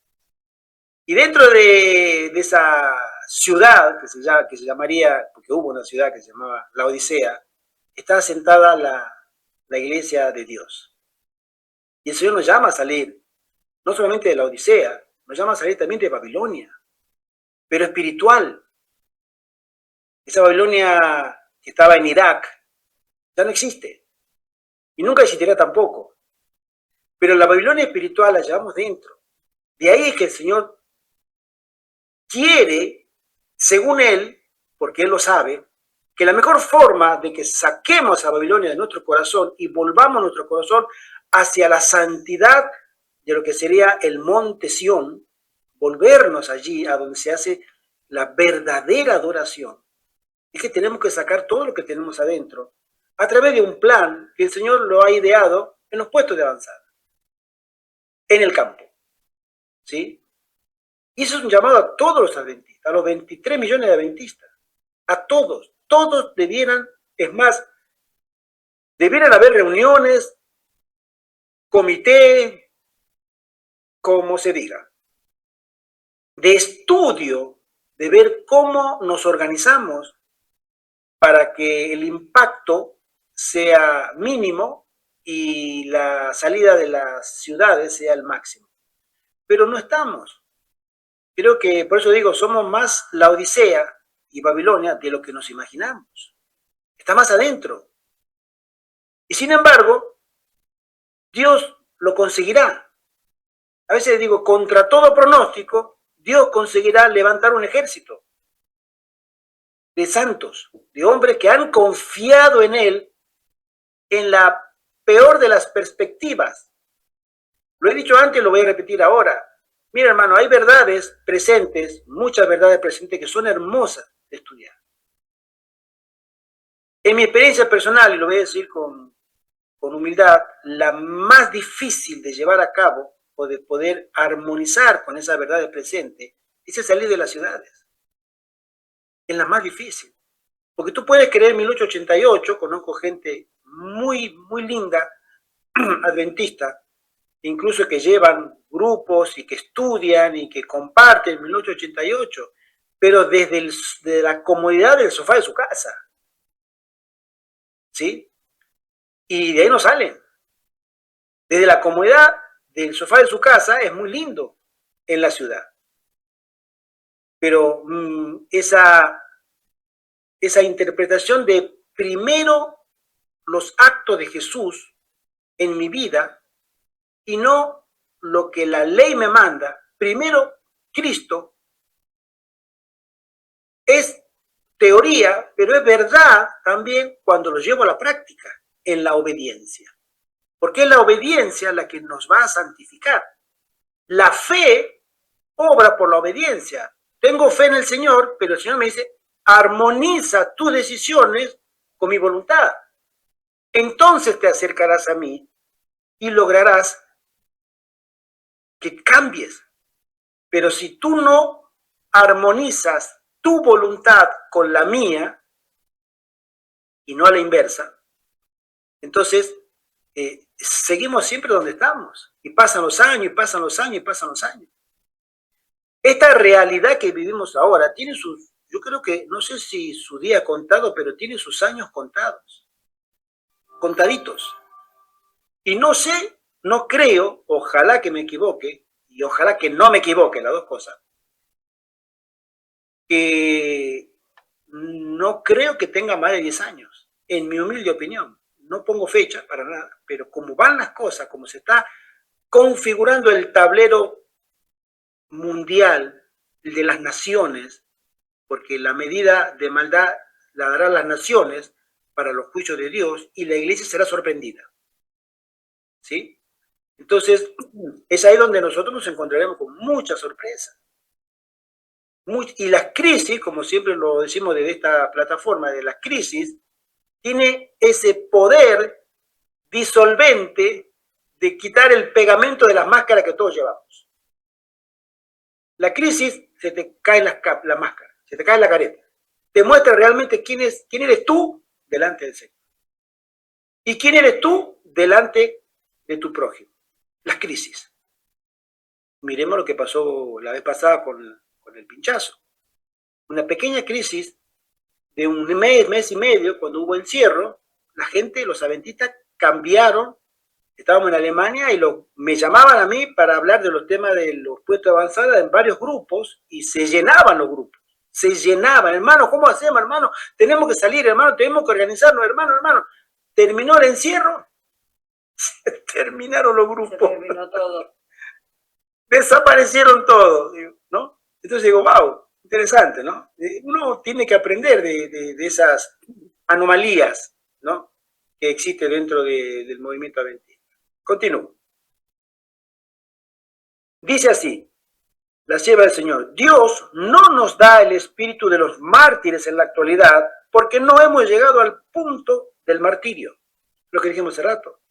S1: Y dentro de esa ciudad, que se llamaría, porque hubo una ciudad que se llamaba la Odisea, está asentada la iglesia de Dios. Y el Señor nos llama a salir, no solamente de la Odisea, nos llama a salir también de Babilonia, pero espiritual. Esa Babilonia que estaba en Irak ya no existe, y nunca existirá tampoco. Pero la Babilonia espiritual la llevamos dentro. De ahí es que el Señor quiere, según Él, porque Él lo sabe, que la mejor forma de que saquemos a Babilonia de nuestro corazón y volvamos nuestro corazón hacia la santidad de lo que sería el monte Sión, volvernos allí a donde se hace la verdadera adoración, es que tenemos que sacar todo lo que tenemos adentro a través de un plan que el Señor lo ha ideado en los puestos de avanzada, en el campo, ¿sí? Y eso es un llamado a todos los adventistas, a los 23 millones de adventistas, a todos debieran, es más, debieran haber reuniones, comité, como se diga, de estudio, de ver cómo nos organizamos para que el impacto sea mínimo y la salida de las ciudades sea el máximo. Pero no estamos. Creo que, por eso digo, somos más la Odisea y Babilonia de lo que nos imaginamos. Está más adentro. Y sin embargo, Dios lo conseguirá. A veces digo, contra todo pronóstico, Dios conseguirá levantar un ejército de santos, de hombres que han confiado en Él en la peor de las perspectivas. Lo he dicho antes, lo voy a repetir ahora. Mira, hermano, hay verdades presentes, muchas verdades presentes que son hermosas de estudiar. En mi experiencia personal, y lo voy a decir con humildad, la más difícil de llevar a cabo o de poder armonizar con esas verdades presentes es salir de las ciudades. Es la más difícil. Porque tú puedes creer en 1888, conozco gente muy, muy linda, adventista, incluso que llevan grupos y que estudian y que comparten 1888, pero desde la comodidad del sofá de su casa. ¿Sí? Y de ahí no salen. Desde la comodidad del sofá de su casa es muy lindo en la ciudad. Pero esa interpretación de primero los actos de Jesús en mi vida y no lo que la ley me manda, primero Cristo, es teoría, pero es verdad también cuando lo llevo a la práctica, en la obediencia. Porque es la obediencia la que nos va a santificar. La fe obra por la obediencia. Tengo fe en el Señor, pero el Señor me dice, armoniza tus decisiones con mi voluntad. Entonces te acercarás a mí y lograrás que cambies. Pero si tú no armonizas tu voluntad con la mía, y no a la inversa, entonces seguimos siempre donde estamos. Y pasan los años, y pasan los años, y pasan los años. Esta realidad que vivimos ahora tiene sus yo creo que, no sé si su día contado, pero tiene sus años contados, contaditos. Y no sé, no creo, ojalá que me equivoque, y ojalá que no me equivoque, las dos cosas, que no creo que tenga más de 10 años, en mi humilde opinión. No pongo fecha para nada, pero como van las cosas, como se está configurando el tablero mundial de las naciones, porque la medida de maldad la darán las naciones para los juicios de Dios y la iglesia será sorprendida. ¿Sí? Entonces, es ahí donde nosotros nos encontraremos con mucha sorpresa. Y las crisis, como siempre lo decimos desde esta plataforma, de las crisis, tiene ese poder disolvente de quitar el pegamento de las máscaras que todos llevamos. La crisis, se te cae la máscara, se te cae la careta. Te muestra realmente quién eres tú delante del Señor. Y quién eres tú delante de tu prójimo. Las crisis. Miremos lo que pasó la vez pasada con el pinchazo. Una pequeña crisis de un mes y medio, cuando hubo encierro, la gente, los adventistas, cambiaron. Estábamos en Alemania y me llamaban a mí para hablar de los temas de los puestos de avanzada en varios grupos y se llenaban los grupos. Se llenaban, hermano, ¿cómo hacemos, hermano? Tenemos que salir, hermano, tenemos que organizarnos, hermano. Terminó el encierro, terminaron los grupos.
S3: Se terminó todo.
S1: Desaparecieron todos, ¿no? Entonces digo, wow, interesante, ¿no? Uno tiene que aprender de esas anomalías, ¿no? Que existe dentro del movimiento adventista. Continúo. Dice así, la sierva del Señor: Dios no nos da el espíritu de los mártires en la actualidad porque no hemos llegado al punto del martirio, lo que dijimos hace rato,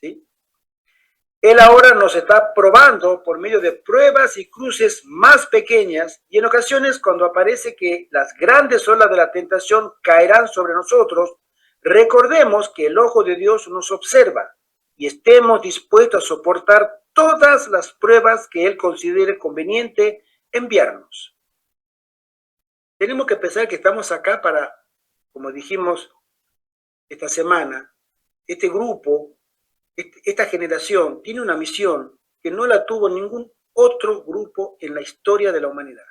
S1: ¿sí? Él ahora nos está probando por medio de pruebas y cruces más pequeñas, y en ocasiones, cuando aparece que las grandes olas de la tentación caerán sobre nosotros, recordemos que el ojo de Dios nos observa y estemos dispuestos a soportar todas las pruebas que Él considere conveniente enviarnos. Tenemos que pensar que estamos acá para, como dijimos esta semana, este grupo, esta generación tiene una misión que no la tuvo ningún otro grupo en la historia de la humanidad.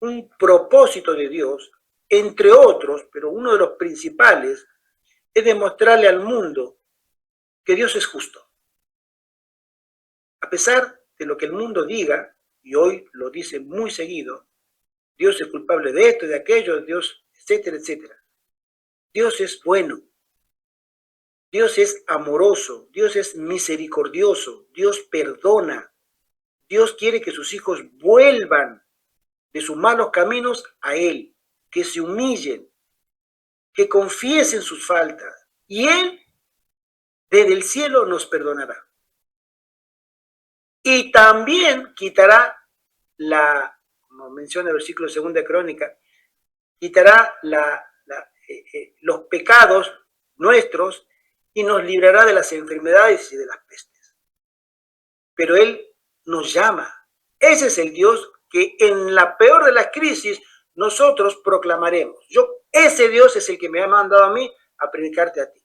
S1: Un propósito de Dios, entre otros, pero uno de los principales, es demostrarle al mundo que Dios es justo. A pesar de lo que el mundo diga, y hoy lo dice muy seguido, Dios es culpable de esto, de aquello, Dios, etcétera, etcétera. Dios es bueno. Dios es amoroso, Dios es misericordioso, Dios perdona. Dios quiere que sus hijos vuelvan de sus malos caminos a Él, que se humillen, que confiesen sus faltas, y Él desde el cielo nos perdonará. Y también quitará como menciona el versículo 2 de Crónica, quitará los pecados nuestros y nos librará de las enfermedades y de las pestes. Pero Él nos llama. Ese es el Dios que en la peor de las crisis nosotros proclamaremos. Ese Dios es el que me ha mandado a mí a predicarte a ti.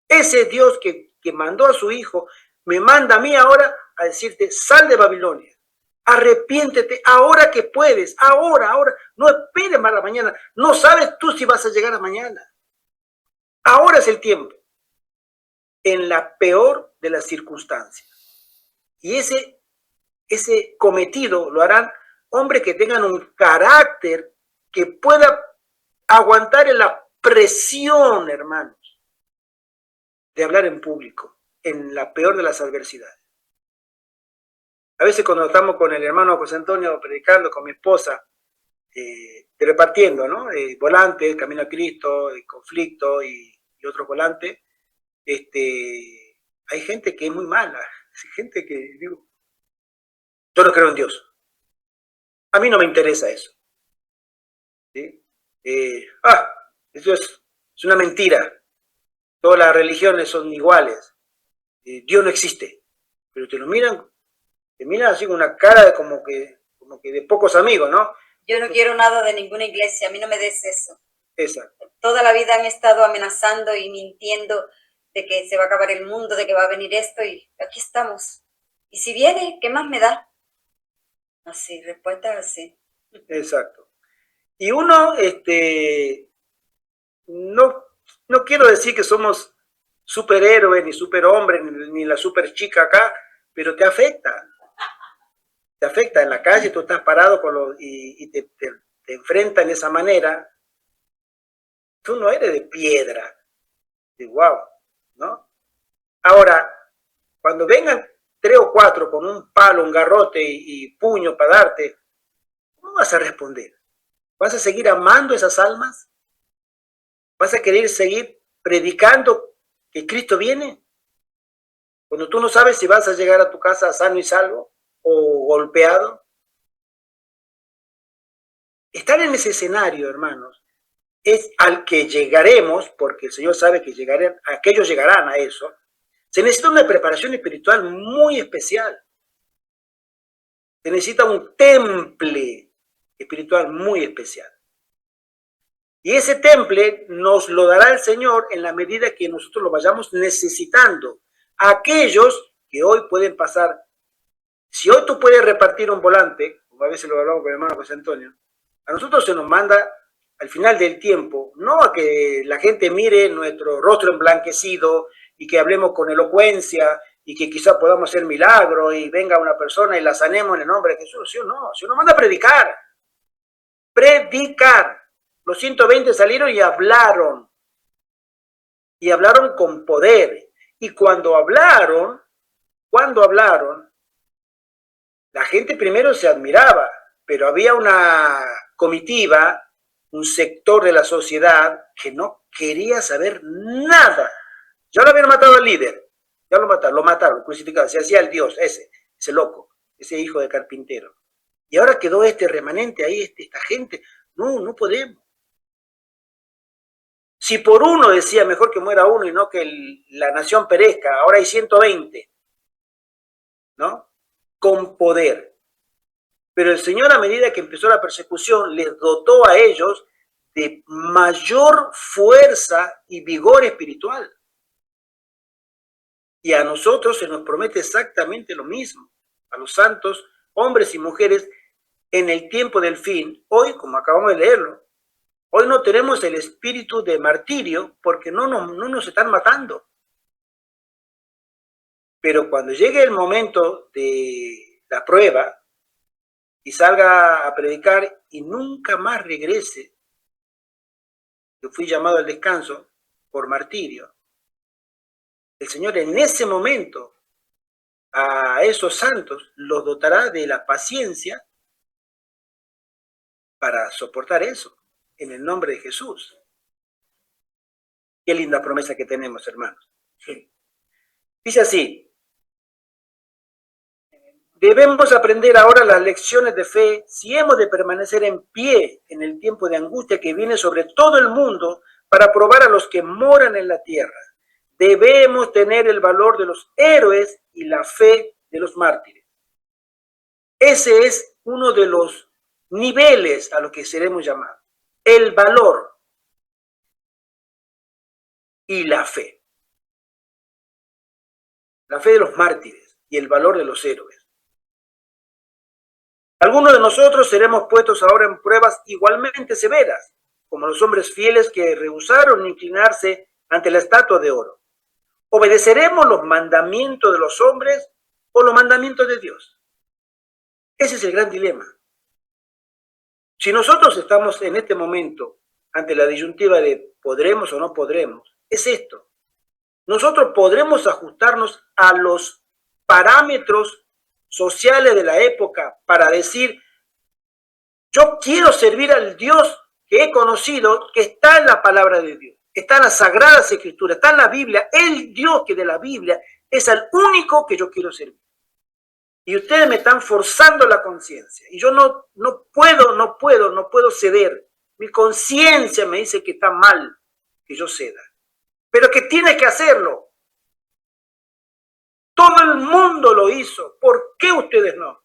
S1: Ese Dios que mandó a su Hijo me manda a mí ahora a decirte: sal de Babilonia, arrepiéntete ahora que puedes, ahora, no esperes más la mañana, no sabes tú si vas a llegar a mañana. Ahora es el tiempo, en la peor de las circunstancias. Y ese cometido lo harán hombres que tengan un carácter que pueda aguantar en la presión, hermanos, de hablar en público, en la peor de las adversidades. A veces cuando estamos con el hermano José Antonio predicando, con mi esposa, repartiendo, ¿no? Volantes, Camino a Cristo, Conflicto y otros volantes, hay gente que es muy mala, hay gente que, digo, yo no creo en Dios. A mí no me interesa eso. ¿Sí? Eso es una mentira. Todas las religiones son iguales. Dios no existe. Pero te miran así con una cara como que de pocos amigos, ¿no?
S3: Yo no quiero nada de ninguna iglesia, a mí no me des eso.
S1: Exacto.
S3: Toda la vida han estado amenazando y mintiendo de que se va a acabar el mundo, de que va a venir esto, y aquí estamos. Y si viene, ¿qué más me da? Así, respuesta así.
S1: Exacto. Y uno, no quiero decir que somos superhéroes, ni superhombres, ni la super chica acá, pero te afecta. Te afecta. En la calle tú estás parado y te enfrentan de esa manera. Tú no eres de piedra, de wow, ¿no? Ahora, cuando vengan 3 o 4 con un palo, un garrote y puño para darte, ¿cómo vas a responder? ¿Vas a seguir amando esas almas? ¿Vas a querer seguir predicando que Cristo viene? Cuando tú no sabes si vas a llegar a tu casa sano y salvo o golpeado. Estar en ese escenario, hermanos, es al que llegaremos, porque el Señor sabe que aquellos llegarán a eso. Se necesita una preparación espiritual muy especial. Se necesita un temple espiritual muy especial. Y ese temple nos lo dará el Señor en la medida que nosotros lo vayamos necesitando. Aquellos que hoy pueden pasar, si hoy tú puedes repartir un volante, como a veces lo hablamos con el hermano José Antonio, a nosotros se nos manda al final del tiempo, no a que la gente mire nuestro rostro emblanquecido y que hablemos con elocuencia y que quizá podamos hacer milagro y venga una persona y la sanemos en el nombre de Jesús. ¿Sí o no? Se nos manda a predicar. Predicar. Los 120 salieron y hablaron con poder. Y cuando hablaron, la gente primero se admiraba, pero había una comitiva, un sector de la sociedad que no quería saber nada. Ya lo habían matado al líder, ya lo mataron, crucificado, se hacía el Dios, ese loco, ese hijo de carpintero. Y ahora quedó este remanente ahí, esta gente. No podemos. Si por uno decía mejor que muera uno y no que la nación perezca, ahora hay 120, ¿no? Con poder. Pero el Señor, a medida que empezó la persecución, les dotó a ellos de mayor fuerza y vigor espiritual. Y a nosotros se nos promete exactamente lo mismo, a los santos, hombres y mujeres, en el tiempo del fin. Hoy, como acabamos de leerlo, hoy no tenemos el espíritu de martirio porque no nos están matando. Pero cuando llegue el momento de la prueba y salga a predicar y nunca más regrese, yo fui llamado al descanso por martirio, el Señor en ese momento a esos santos los dotará de la paciencia para soportar eso, en el nombre de Jesús. Qué linda promesa que tenemos, hermanos. Dice así: debemos aprender ahora las lecciones de fe si hemos de permanecer en pie en el tiempo de angustia que viene sobre todo el mundo para probar a los que moran en la tierra. Debemos tener el valor de los héroes y la fe de los mártires. Ese es uno de los niveles a los que seremos llamados. El valor y la fe. La fe de los mártires y el valor de los héroes. Algunos de nosotros seremos puestos ahora en pruebas igualmente severas, como los hombres fieles que rehusaron inclinarse ante la estatua de oro. ¿Obedeceremos los mandamientos de los hombres o los mandamientos de Dios? Ese es el gran dilema. Si nosotros estamos en este momento ante la disyuntiva de podremos o no podremos, es esto. Nosotros podremos ajustarnos a los parámetros sociales de la época para decir, yo quiero servir al Dios que he conocido, que está en la palabra de Dios, está en las Sagradas Escrituras, está en la Biblia. El Dios que de la Biblia es el único que yo quiero servir. Y ustedes me están forzando la conciencia. Y yo no puedo ceder. Mi conciencia me dice que está mal que yo ceda. Pero que tiene que hacerlo. Todo el mundo lo hizo. ¿Por qué ustedes no?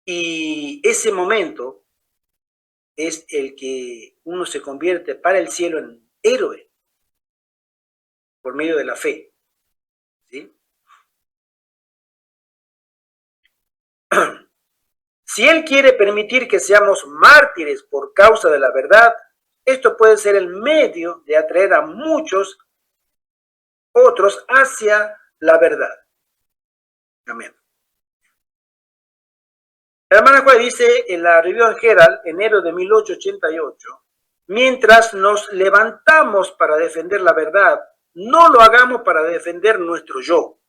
S1: Y ese momento es el que uno se convierte para el cielo en héroe por medio de la fe, ¿sí? Si Él quiere permitir que seamos mártires por causa de la verdad, esto puede ser el medio de atraer a muchos otros hacia la verdad. Amén. La hermana Juárez dice en la Review and Herald, enero de 1888, mientras nos levantamos para defender la verdad, no lo hagamos para defender nuestro yo.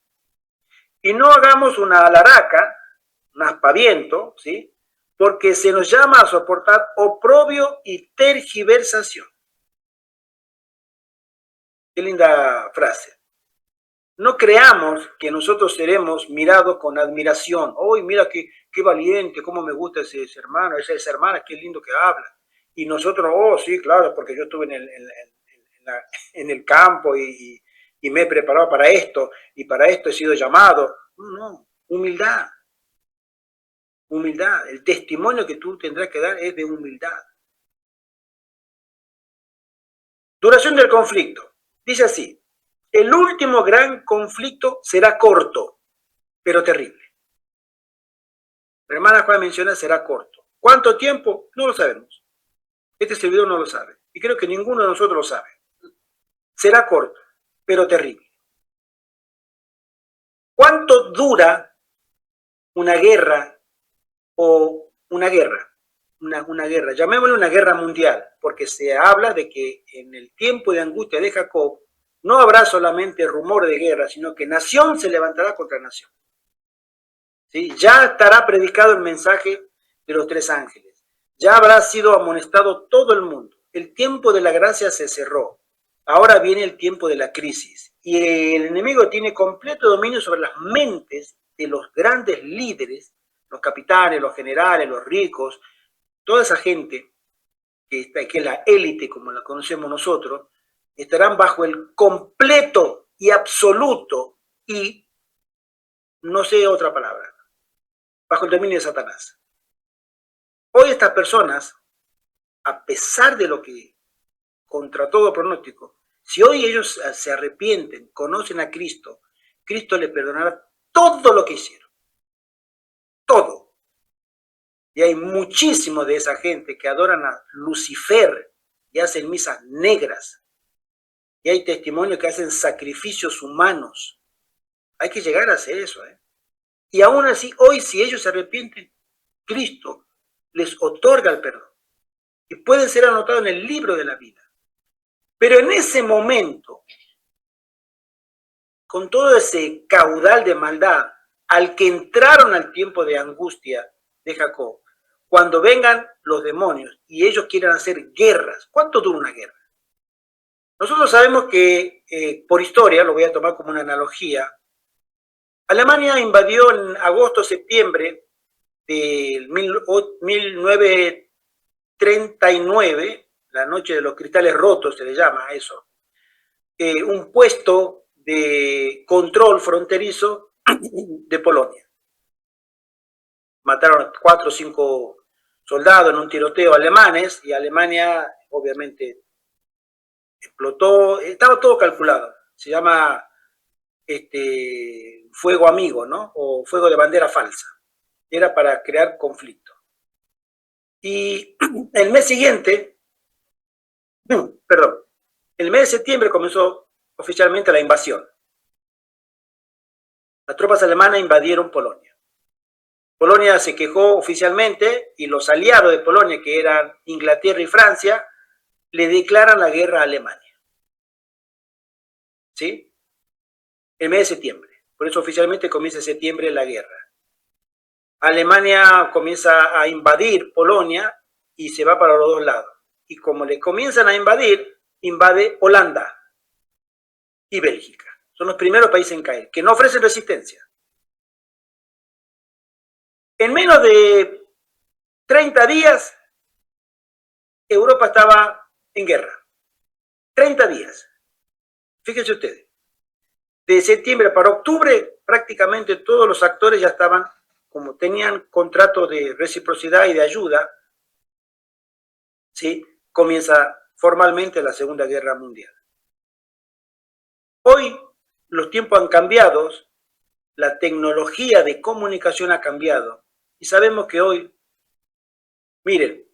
S1: Y no hagamos una alaraca, un aspaviento, ¿sí? Porque se nos llama a soportar oprobio y tergiversación. Qué linda frase. No creamos que nosotros seremos mirados con admiración. ¡Uy, mira qué valiente! ¿Cómo me gusta ese hermano, esa hermana! ¡Qué lindo que habla! Y nosotros, oh, sí, claro, porque yo estuve en el campo y me he preparado para esto, y para esto he sido llamado. No, humildad. Humildad. El testimonio que tú tendrás que dar es de humildad. Duración del conflicto. Dice así: el último gran conflicto será corto, pero terrible. La hermana Juan menciona será corto. ¿Cuánto tiempo? No lo sabemos. Este servidor no lo sabe. Y creo que ninguno de nosotros lo sabe. Será corto, pero terrible. ¿Cuánto dura una guerra o una guerra? Una guerra, llamémosle una guerra mundial, porque se habla de que en el tiempo de angustia de Jacob no habrá solamente rumor de guerra, sino que nación se levantará contra nación. ¿Sí? Ya estará predicado el mensaje de los 3 ángeles. Ya habrá sido amonestado todo el mundo. El tiempo de la gracia se cerró. Ahora viene el tiempo de la crisis. Y el enemigo tiene completo dominio sobre las mentes de los grandes líderes, los capitanes, los generales, los ricos, toda esa gente que es la élite, como la conocemos nosotros, estarán bajo el completo y absoluto y no sé otra palabra, bajo el dominio de Satanás. Hoy estas personas, a pesar de lo que, contra todo pronóstico, si hoy ellos se arrepienten, conocen a Cristo, Cristo les perdonará todo lo que hicieron. Todo. Y hay muchísimo de esa gente que adoran a Lucifer y hacen misas negras. Y hay testimonios que hacen sacrificios humanos. Hay que llegar a hacer eso, ¿eh? Y aún así, hoy, si ellos se arrepienten, Cristo les otorga el perdón. Y pueden ser anotados en el libro de la vida. Pero en ese momento, con todo ese caudal de maldad, al que entraron al tiempo de angustia de Jacob, cuando vengan los demonios y ellos quieran hacer guerras, ¿cuánto dura una guerra? Nosotros sabemos que, por historia, lo voy a tomar como una analogía, Alemania invadió en agosto-septiembre de 1939, la noche de los cristales rotos se le llama a eso, un puesto de control fronterizo de Polonia. Mataron 4 o 5 soldados en un tiroteo alemanes y Alemania obviamente explotó, estaba todo calculado, se llama fuego amigo, ¿no? O fuego de bandera falsa, era para crear conflicto. Y el mes siguiente, perdón, el mes de septiembre comenzó oficialmente la invasión. Las tropas alemanas invadieron Polonia. Polonia se quejó oficialmente y los aliados de Polonia, que eran Inglaterra y Francia, le declaran la guerra a Alemania. ¿Sí? El mes de septiembre. Por eso oficialmente comienza en septiembre la guerra. Alemania comienza a invadir Polonia y se va para los dos lados. Y como le comienzan a invadir, invade Holanda y Bélgica. Son los primeros países en caer, que no ofrecen resistencia. En menos de 30 días, Europa estaba en guerra. 30 días. Fíjense ustedes. De septiembre para octubre, prácticamente todos los actores ya estaban como tenían contrato de reciprocidad y de ayuda, ¿sí?, comienza formalmente la Segunda Guerra Mundial. Hoy los tiempos han cambiado, la tecnología de comunicación ha cambiado y sabemos que hoy, miren,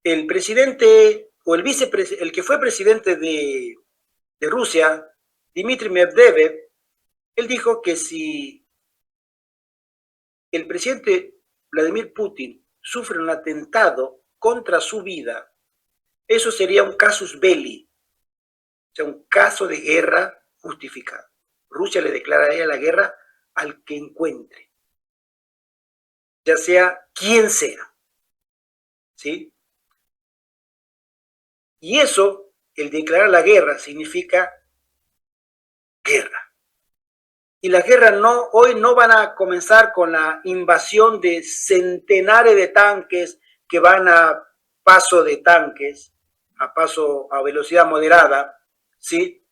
S1: el presidente o el vicepresidente, el que fue presidente de Rusia, Dmitry Medvedev, él dijo que si el presidente Vladimir Putin sufre un atentado contra su vida, eso sería un casus belli, o sea, un caso de guerra justificado. Rusia le declararía la guerra al que encuentre, ya sea quien sea, ¿sí? Y eso, el declarar la guerra, significa guerra. Y las guerras hoy no van a comenzar con la invasión de centenares de tanques que van a paso de tanques, a velocidad moderada, ¿sí?,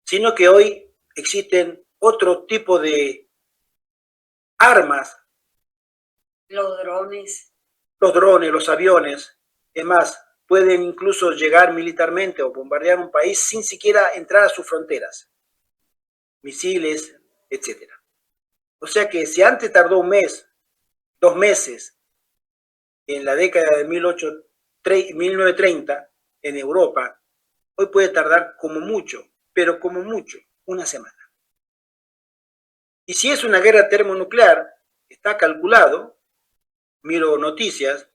S1: sino que hoy existen otro tipo de armas.
S3: Los drones.
S1: Los drones, los aviones, es más, pueden incluso llegar militarmente o bombardear un país sin siquiera entrar a sus fronteras. Misiles, etc. O sea que si antes tardó un mes, 2 meses, en la década de 1930, en Europa, hoy puede tardar como mucho, pero como mucho, una semana. Y si es una guerra termonuclear, está calculado, miro noticias,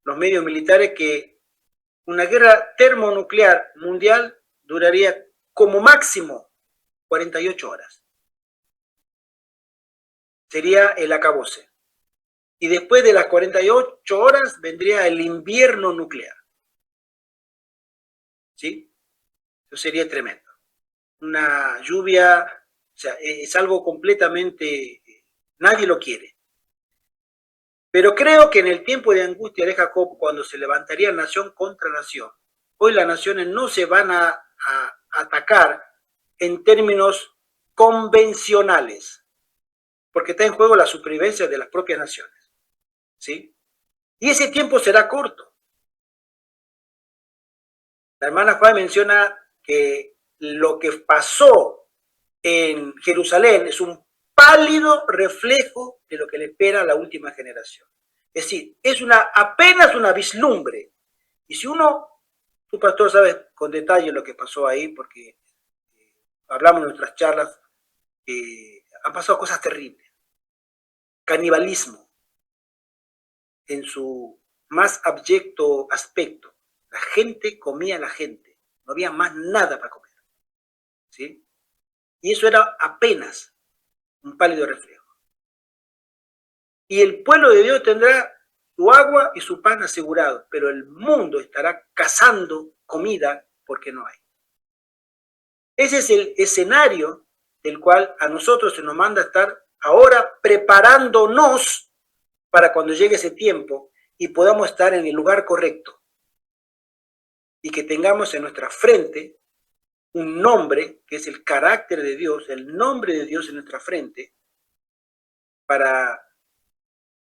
S1: los medios militares, que una guerra termonuclear mundial duraría como máximo 48 horas. Sería el acabose. Y después de las 48 horas vendría el invierno nuclear. ¿Sí? Eso sería tremendo. Una lluvia, o sea, es algo completamente, nadie lo quiere. Pero creo que en el tiempo de angustia de Jacob, cuando se levantaría nación contra nación, hoy las naciones no se van a atacar en términos convencionales, porque está en juego la supervivencia de las propias naciones, ¿sí? Y ese tiempo será corto. La hermana Juan menciona que lo que pasó en Jerusalén es un pálido reflejo de lo que le espera a la última generación. Es decir, es apenas una vislumbre. Y si tu pastor sabe con detalle lo que pasó ahí, porque hablamos en nuestras charlas, han pasado cosas terribles. Canibalismo en su más abyecto aspecto. La gente comía a la gente, no había más nada para comer, ¿sí? Y eso era apenas un pálido reflejo. Y el pueblo de Dios tendrá su agua y su pan asegurado, pero el mundo estará cazando comida porque no hay. Ese es el escenario del cual a nosotros se nos manda estar ahora preparándonos para cuando llegue ese tiempo y podamos estar en el lugar correcto. Y que tengamos en nuestra frente un nombre, que es el carácter de Dios, el nombre de Dios en nuestra frente, para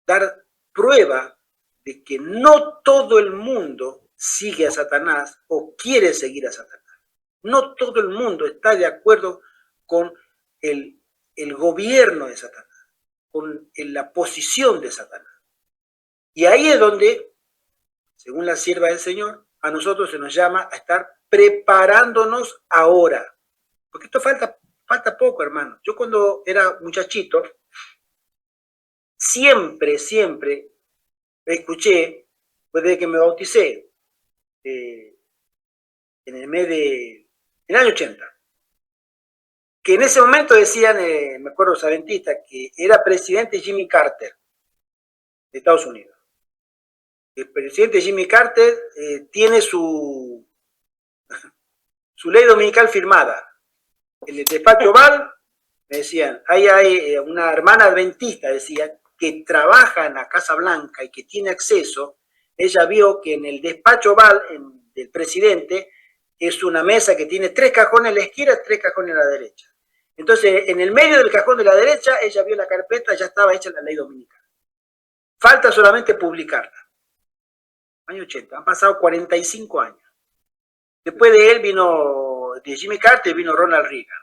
S1: dar prueba de que no todo el mundo sigue a Satanás o quiere seguir a Satanás. No todo el mundo está de acuerdo con el gobierno de Satanás, con la posición de Satanás. Y ahí es donde, según la sierva del Señor, a nosotros se nos llama a estar preparándonos ahora. Porque esto falta poco, hermano. Yo cuando era muchachito, siempre escuché, desde que me bauticé, en el año 80, que en ese momento decían, me acuerdo los adventistas, que era presidente Jimmy Carter de Estados Unidos. El presidente Jimmy Carter tiene su ley dominical firmada. En el despacho Oval, me decían, ahí hay una hermana adventista, decía, que trabaja en la Casa Blanca y que tiene acceso. Ella vio que en el despacho Oval del presidente es una mesa que tiene 3 cajones a la izquierda, 3 cajones a la derecha. Entonces, en el medio del cajón de la derecha, ella vio la carpeta, ya estaba hecha la ley dominical. Falta solamente publicarla. Año 80, han pasado 45 años. Después de él de Jimmy Carter, vino Ronald Reagan.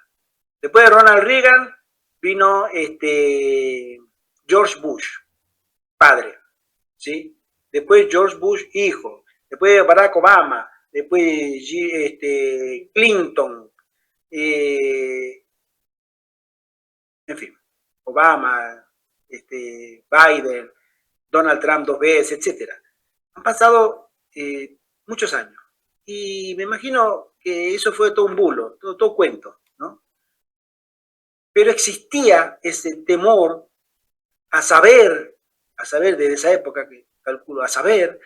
S1: Después de Ronald Reagan, vino George Bush, padre, ¿sí? Después George Bush, hijo. Después Barack Obama. Después Clinton. En fin, Obama, Biden, Donald Trump 2 veces, etc. Han pasado muchos años. Y me imagino que eso fue todo un bulo, todo cuento, ¿no? Pero existía ese temor a saber desde esa época, que calculo, a saber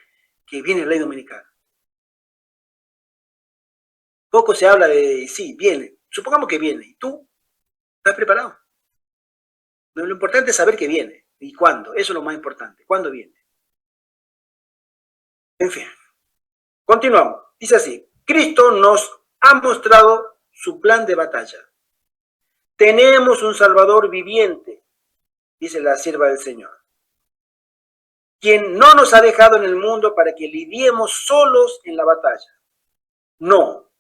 S1: que viene la ley dominical. Poco se habla de, sí, viene, supongamos que viene, ¿y tú estás preparado? Lo importante es saber que viene, y cuándo, eso es lo más importante, cuándo viene. En fin, continuamos, dice así, Cristo nos ha mostrado su plan de batalla. Tenemos un Salvador viviente, dice la sierva del Señor, quien no nos ha dejado en el mundo para que lidiemos solos en la batalla. No,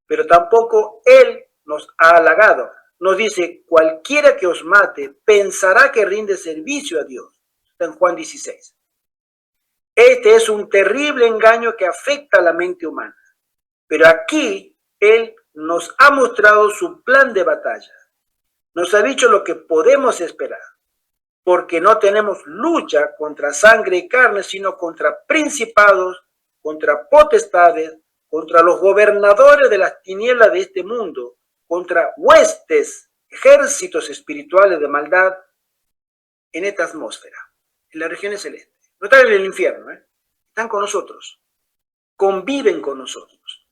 S1: pero tampoco Él nos ha halagado. Nos dice, cualquiera que os mate pensará que rinde servicio a Dios. Está en Juan 16. Este es un terrible engaño que afecta a la mente humana. Pero aquí Él nos ha mostrado su plan de batalla. Nos ha dicho lo que podemos esperar, porque no tenemos lucha contra sangre y carne, sino contra principados, contra potestades, contra los gobernadores de las tinieblas de este mundo, contra huestes, ejércitos espirituales de maldad en esta atmósfera, en las regiones celestes. No están en el infierno, están con nosotros, conviven con nosotros.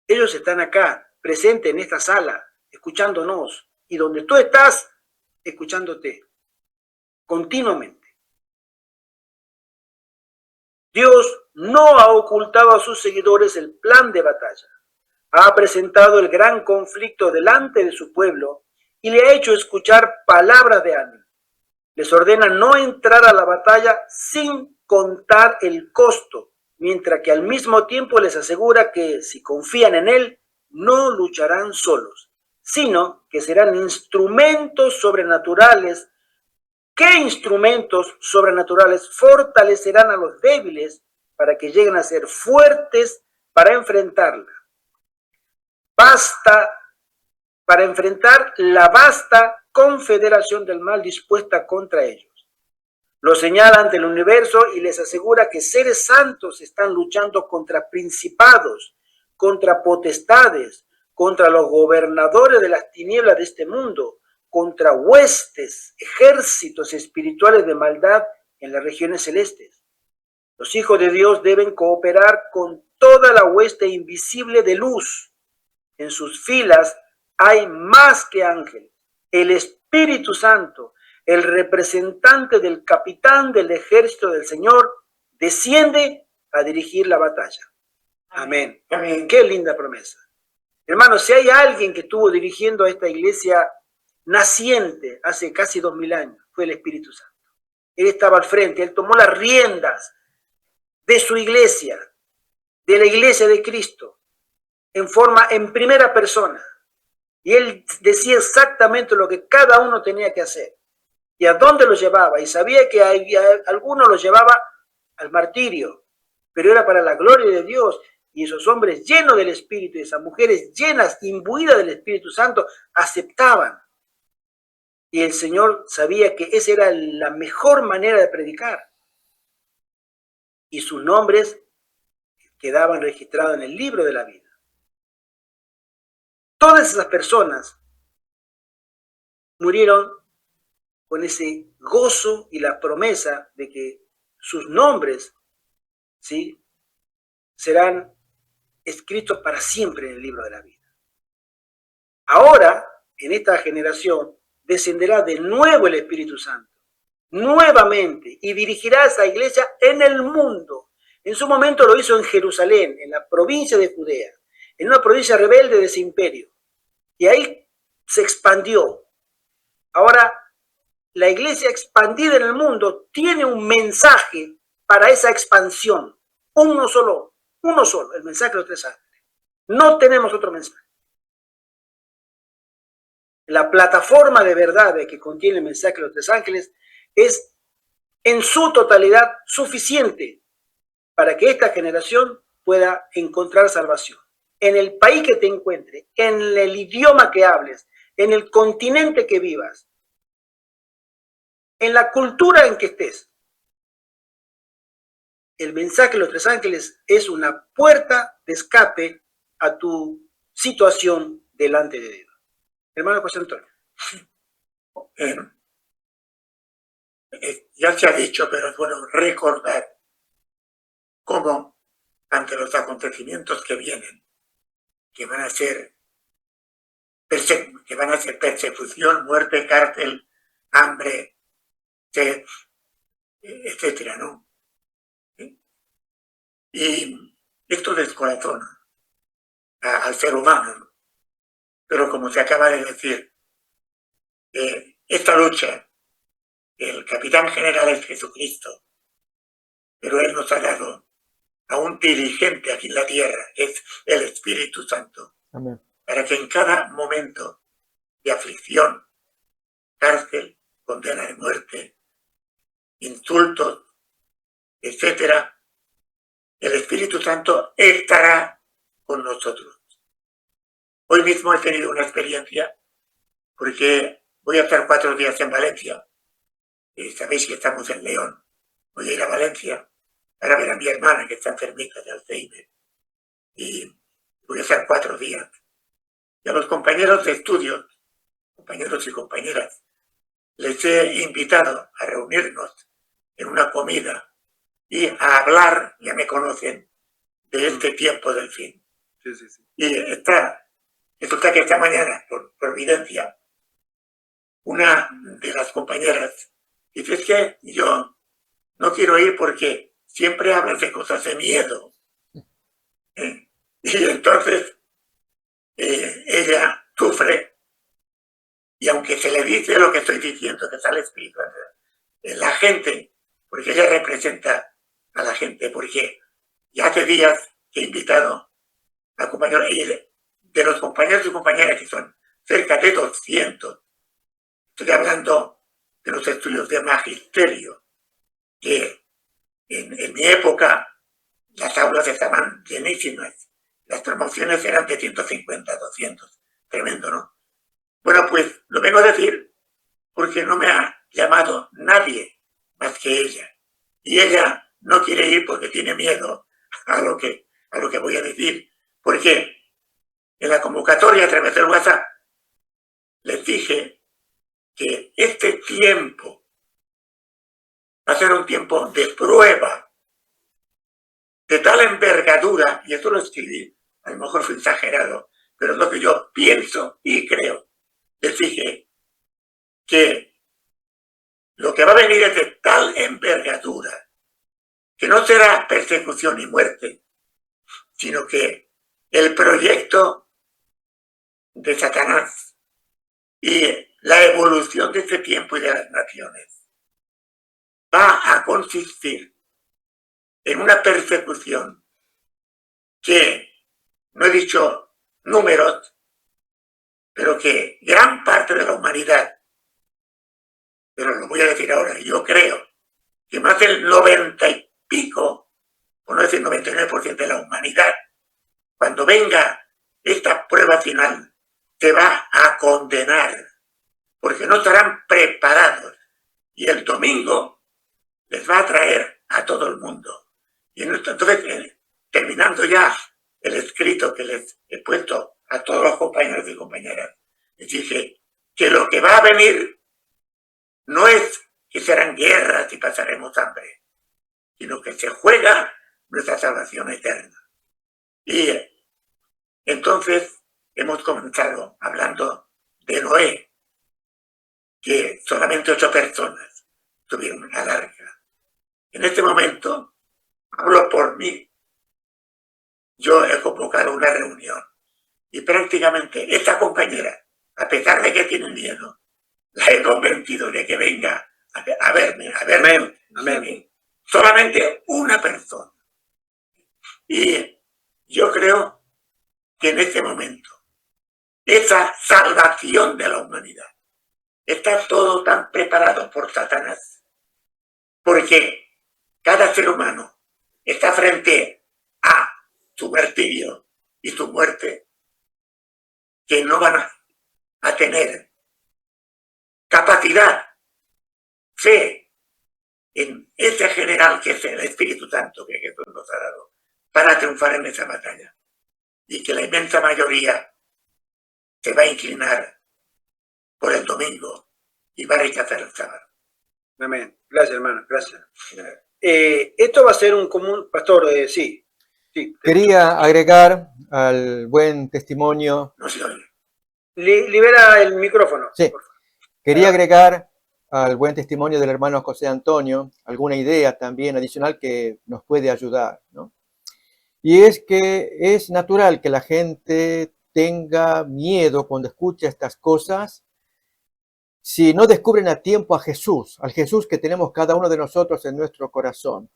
S1: Ellos están acá, presentes en esta sala, escuchándonos, y donde tú estás, escuchándote, continuamente. Dios no ha ocultado a sus seguidores el plan de batalla. Ha presentado el gran conflicto delante de su pueblo y le ha hecho escuchar palabras de ánimo. Les ordena no entrar a la batalla sin contar el costo, mientras que al mismo tiempo les asegura que si confían en Él, no lucharán solos, sino que serán instrumentos sobrenaturales. ¿Qué instrumentos sobrenaturales fortalecerán a los débiles para que lleguen a ser fuertes para enfrentarla? Para enfrentar la vasta confederación del mal dispuesta contra ellos. Lo señala ante el universo y les asegura que seres santos están luchando contra principados, contra potestades, contra los gobernadores de las tinieblas de este mundo, contra huestes, ejércitos espirituales de maldad en las regiones celestes. Los hijos de Dios deben cooperar con toda la hueste invisible de luz. En sus filas hay más que ángeles. El Espíritu Santo, el representante del capitán del ejército del Señor, desciende a dirigir la batalla. Amén. Amén. Qué linda promesa. Hermanos, si hay alguien que estuvo dirigiendo a esta iglesia naciente hace casi 2000 años, fue el Espíritu Santo. Él estaba al frente, Él tomó las riendas de su iglesia, de la iglesia de Cristo, en primera persona. Y Él decía exactamente lo que cada uno tenía que hacer y a dónde lo llevaba. Y sabía que algunos lo llevaba al martirio, pero era para la gloria de Dios. Y esos hombres llenos del Espíritu y esas mujeres llenas, imbuidas del Espíritu Santo, aceptaban. Y el Señor sabía que esa era la mejor manera de predicar. Y sus nombres quedaban registrados en el libro de la vida. Todas esas personas murieron con ese gozo y la promesa de que sus nombres, ¿sí?, serán escritos para siempre en el libro de la vida. Ahora, en esta generación, descenderá de nuevo el Espíritu Santo, nuevamente, y dirigirá a esa iglesia en el mundo. En su momento lo hizo en Jerusalén, en la provincia de Judea, en una provincia rebelde de ese imperio. Y ahí se expandió. Ahora, la iglesia expandida en el mundo tiene un mensaje para esa expansión. Uno solo, el mensaje de los 3 ángeles. No tenemos otro mensaje. La plataforma de verdad que contiene el mensaje de los 3 ángeles es en su totalidad suficiente para que esta generación pueda encontrar salvación. En el país que te encuentres, en el idioma que hables, en el continente que vivas, en la cultura en que estés. El mensaje de los 3 ángeles es una puerta de escape a tu situación delante de Dios. Hermano José Antonio.
S5: Ya se ha dicho, pero es bueno recordar cómo ante los acontecimientos que vienen, que van a ser persecución, muerte, cárcel, hambre, sed, etcétera, ¿no? Y esto descorazona al ser humano, ¿no? Pero como se acaba de decir, esta lucha, el capitán general es Jesucristo, pero Él nos ha dado a un dirigente aquí en la tierra, que es el Espíritu Santo.
S2: Amén.
S5: Para que en cada momento de aflicción, cárcel, condena de muerte, insultos, etcétera, el Espíritu Santo estará con nosotros. Hoy mismo he tenido una experiencia porque voy a estar 4 días en Valencia. Sabéis que estamos en León. Voy a ir a Valencia para ver a mi hermana que está enfermita de Alzheimer. Y voy a estar 4 días. Y a los compañeros de estudio, compañeros y compañeras, les he invitado a reunirnos en una comida y a hablar, ya me conocen, de este tiempo del fin.
S1: Sí, sí, sí.
S5: Y resulta que esta mañana, por providencia, una de las compañeras dice: es que yo no quiero ir porque siempre hablas de cosas de miedo. Y entonces ella sufre, y aunque se le dice lo que estoy diciendo, que sale Espíritu, la gente, porque ella representa a la gente, porque ya hace días que he invitado a compañeros, y de los compañeros y compañeras que son cerca de 200, estoy hablando de los estudios de magisterio, que en mi época las aulas estaban llenísimas, las promociones eran de 150, 200, tremendo, ¿no? Bueno, pues lo vengo a decir porque no me ha llamado nadie más que ella. Y ella no quiere ir porque tiene miedo a lo que voy a decir. Porque en la convocatoria a través del WhatsApp les dije que este tiempo va a ser un tiempo de prueba de tal envergadura, y esto lo escribí, a lo mejor fue exagerado, pero es lo que yo pienso y creo. Les dije que lo que va a venir es de tal envergadura que no será persecución y muerte, sino que el proyecto de Satanás y la evolución de este tiempo y de las naciones va a consistir en una persecución que, no he dicho números, pero que gran parte de la humanidad, pero lo voy a decir ahora, yo creo que más del 90 y pico, por no decir 99% de la humanidad, cuando venga esta prueba final, se va a condenar, porque no estarán preparados. Y el domingo les va a traer a todo el mundo. Y entonces, terminando ya el escrito que les he puesto a todos los compañeros y compañeras, les dije que lo que va a venir no es que serán guerras y pasaremos hambre, sino que se juega nuestra salvación eterna. Y entonces hemos comenzado hablando de Noé, que solamente 8 personas tuvieron una arca. En este momento, hablo por mí, yo he convocado una reunión y prácticamente esta compañera a pesar de que tiene miedo, la he convencido de que venga a verme, a verme.
S1: Amén, amén.
S5: Solamente una persona. Y yo creo que en este momento, esa salvación de la humanidad, está todo tan preparado por Satanás, porque cada ser humano está frente a su martirio y su muerte, que no van a tener capacidad, fe en ese general que es el Espíritu Santo que Jesús nos ha dado para triunfar en esa batalla, y que la inmensa mayoría se va a inclinar por el domingo y va a rechazar el sábado.
S1: Amén. Gracias, hermano. Gracias. Esto va a ser un común, pastor, sí.
S2: Quería agregar al buen testimonio.
S5: No se oye.
S1: Libera el micrófono.
S2: Sí.
S1: Por favor.
S2: Quería agregar al buen testimonio del hermano José Antonio alguna idea también adicional que nos puede ayudar, ¿no? Y es que es natural que la gente tenga miedo cuando escucha estas cosas si no descubren a tiempo a Jesús, al Jesús que tenemos cada uno de nosotros en nuestro corazón,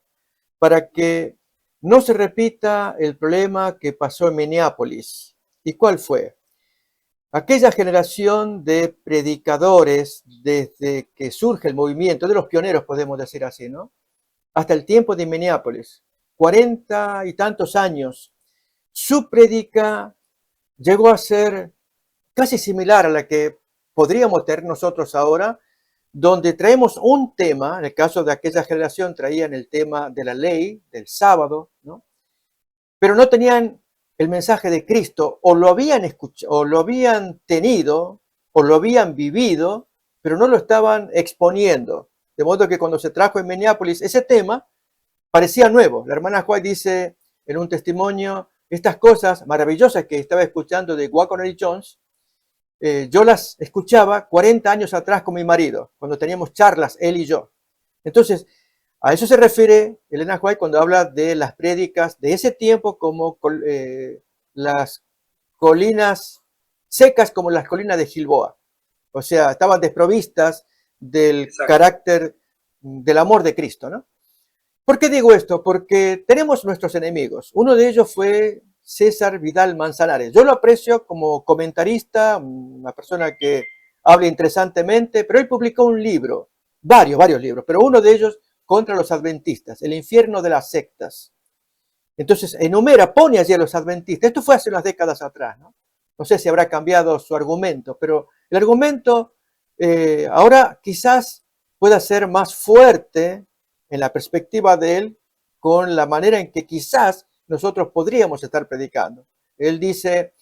S2: para que no se repita el problema que pasó en Minneapolis. ¿Y cuál fue? Aquella generación de predicadores, desde que surge el movimiento, de los pioneros, podemos decir así, ¿no? Hasta el tiempo de Minneapolis, 40 y tantos años, su prédica llegó a ser casi similar a la que podríamos tener nosotros ahora, donde traemos un tema, en el caso de aquella generación traían el tema de la ley, del sábado, ¿no? Pero no tenían el mensaje de Cristo, o lo habían escuchado, o lo habían tenido, o lo habían vivido, pero no lo estaban exponiendo. De modo que cuando se trajo en Minneapolis ese tema, parecía nuevo. La hermana White dice en un testimonio, estas cosas maravillosas que estaba escuchando de Wackonell y Jones, yo las escuchaba 40 años atrás con mi marido, cuando teníamos charlas, él y yo. Entonces, a eso se refiere Elena White cuando habla de las prédicas de ese tiempo como las colinas secas como las colinas de Gilboa. O sea, estaban desprovistas del
S1: Exacto.
S2: carácter del amor de Cristo, ¿no? ¿Por qué digo esto? Porque tenemos nuestros enemigos. Uno de ellos fue César Vidal Manzanares. Yo lo aprecio como comentarista, una persona que habla interesantemente, pero él publicó un libro, varios libros, pero uno de ellos contra los adventistas, el infierno de las sectas. Entonces enumera, pone allí a los adventistas. Esto fue hace unas décadas atrás, ¿no? No sé si habrá cambiado su argumento, pero el argumento ahora quizás pueda ser más fuerte en la perspectiva de él con la manera en que quizás nosotros podríamos estar predicando. Él dice,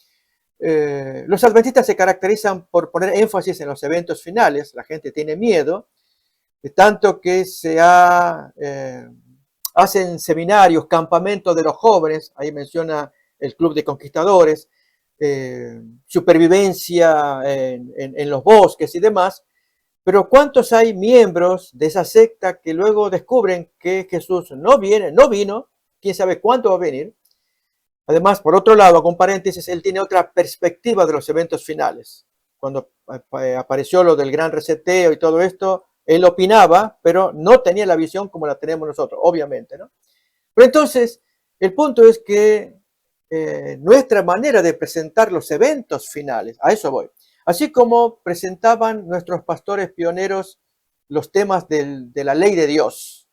S2: los adventistas se caracterizan por poner énfasis en los eventos finales, la gente tiene miedo, tanto que hacen seminarios, campamentos de los jóvenes, ahí menciona el Club de Conquistadores, supervivencia en los bosques y demás, pero ¿cuántos hay miembros de esa secta que luego descubren que Jesús no vino, quién sabe cuándo va a venir? Además, por otro lado, con paréntesis, él tiene otra perspectiva de los eventos finales. Cuando apareció lo del gran reseteo y todo esto, él opinaba, pero no tenía la visión como la tenemos nosotros, obviamente, ¿no? Pero entonces, el punto es que nuestra manera de presentar los eventos finales, a eso voy, así como presentaban nuestros pastores pioneros los temas de la ley de Dios,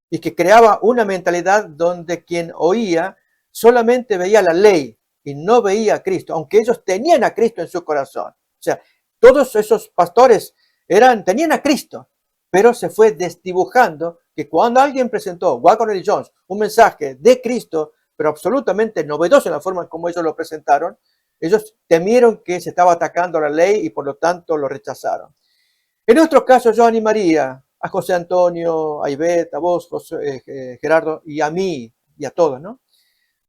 S2: y que creaba una mentalidad donde quien oía solamente veía la ley y no veía a Cristo, aunque ellos tenían a Cristo en su corazón. O sea, todos esos pastores tenían a Cristo, pero se fue desdibujando que cuando alguien presentó, Wackonell y Jones, un mensaje de Cristo, pero absolutamente novedoso en la forma en como ellos lo presentaron, ellos temieron que se estaba atacando la ley y por lo tanto lo rechazaron. En nuestro caso, yo animaría a José Antonio, a Ivette, a vos, José, Gerardo, y a mí, y a todos, ¿no?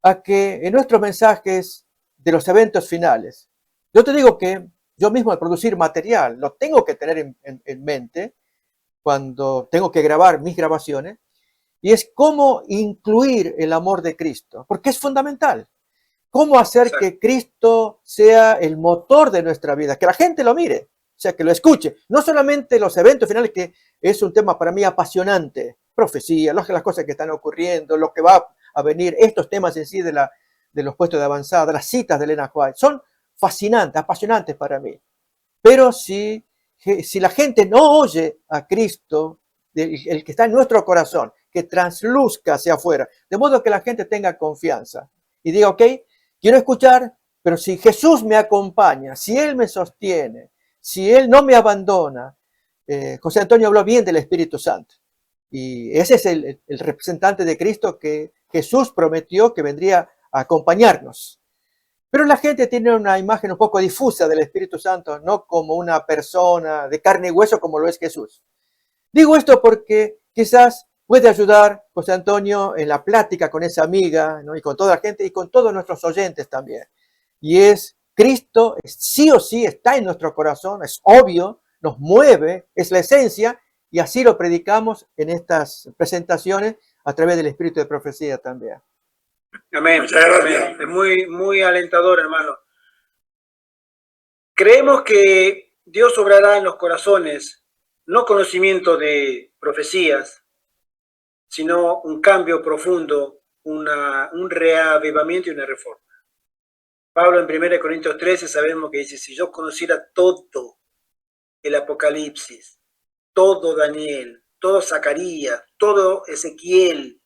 S2: A que en nuestros mensajes de los eventos finales, yo te digo que yo mismo al producir material, lo tengo que tener en mente cuando tengo que grabar mis grabaciones, y es cómo incluir el amor de Cristo, porque es fundamental. cómo hacer
S1: Exacto.
S2: que Cristo sea el motor de nuestra vida, que la gente lo mire, o sea, que lo escuche. No solamente los eventos finales, que es un tema para mí apasionante, profecía, las cosas que están ocurriendo, lo que va a venir, estos temas en sí de los puestos de avanzada, las citas de Elena White, son fascinantes, apasionantes para mí. Pero si la gente no oye a Cristo, el que está en nuestro corazón, que transluzca hacia afuera, de modo que la gente tenga confianza y diga, ok, quiero escuchar, pero si Jesús me acompaña, si Él me sostiene, si Él no me abandona, José Antonio habló bien del Espíritu Santo. Y ese es el representante de Cristo que Jesús prometió que vendría a acompañarnos. Pero la gente tiene una imagen un poco difusa del Espíritu Santo, no como una persona de carne y hueso como lo es Jesús. Digo esto porque quizás puede ayudar José Antonio en la plática con esa amiga, ¿no? Y con toda la gente y con todos nuestros oyentes también. Y es Cristo, sí o sí está en nuestro corazón, es obvio, nos mueve, es la esencia, y así lo predicamos en estas presentaciones a través del Espíritu de Profecía también.
S1: Amén.
S5: Muchas gracias.
S1: Amén. Es muy, muy alentador, hermano. Creemos que Dios obrará en los corazones, no conocimiento de profecías, sino un cambio profundo, un reavivamiento y una reforma. Pablo en 1 Corintios 13 sabemos que dice, si yo conociera todo el Apocalipsis, todo Daniel, todo Zacarías, todo Ezequiel,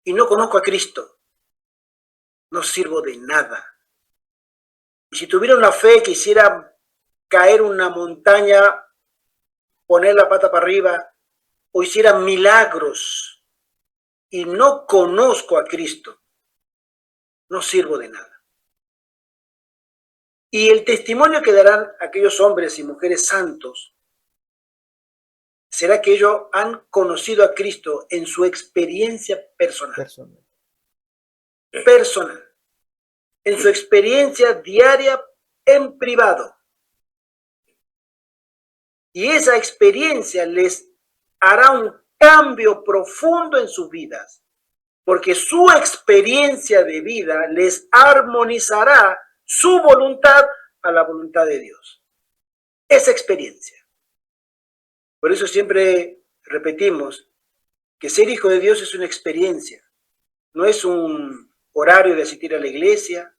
S1: y no conozco a Cristo, no sirvo de nada. Y si tuviera una fe que hiciera caer una montaña, poner la pata para arriba, o hiciera milagros, y no conozco a Cristo, no sirvo de nada. Y el testimonio que darán aquellos hombres y mujeres santos será que ellos han conocido a Cristo en su experiencia personal. En su experiencia diaria en privado. Y esa experiencia les hará un cambio profundo en sus vidas, porque su experiencia de vida les armonizará su voluntad a la voluntad de Dios. Esa experiencia. Por eso siempre repetimos que ser hijo de Dios es una experiencia. No es un horario de asistir a la iglesia,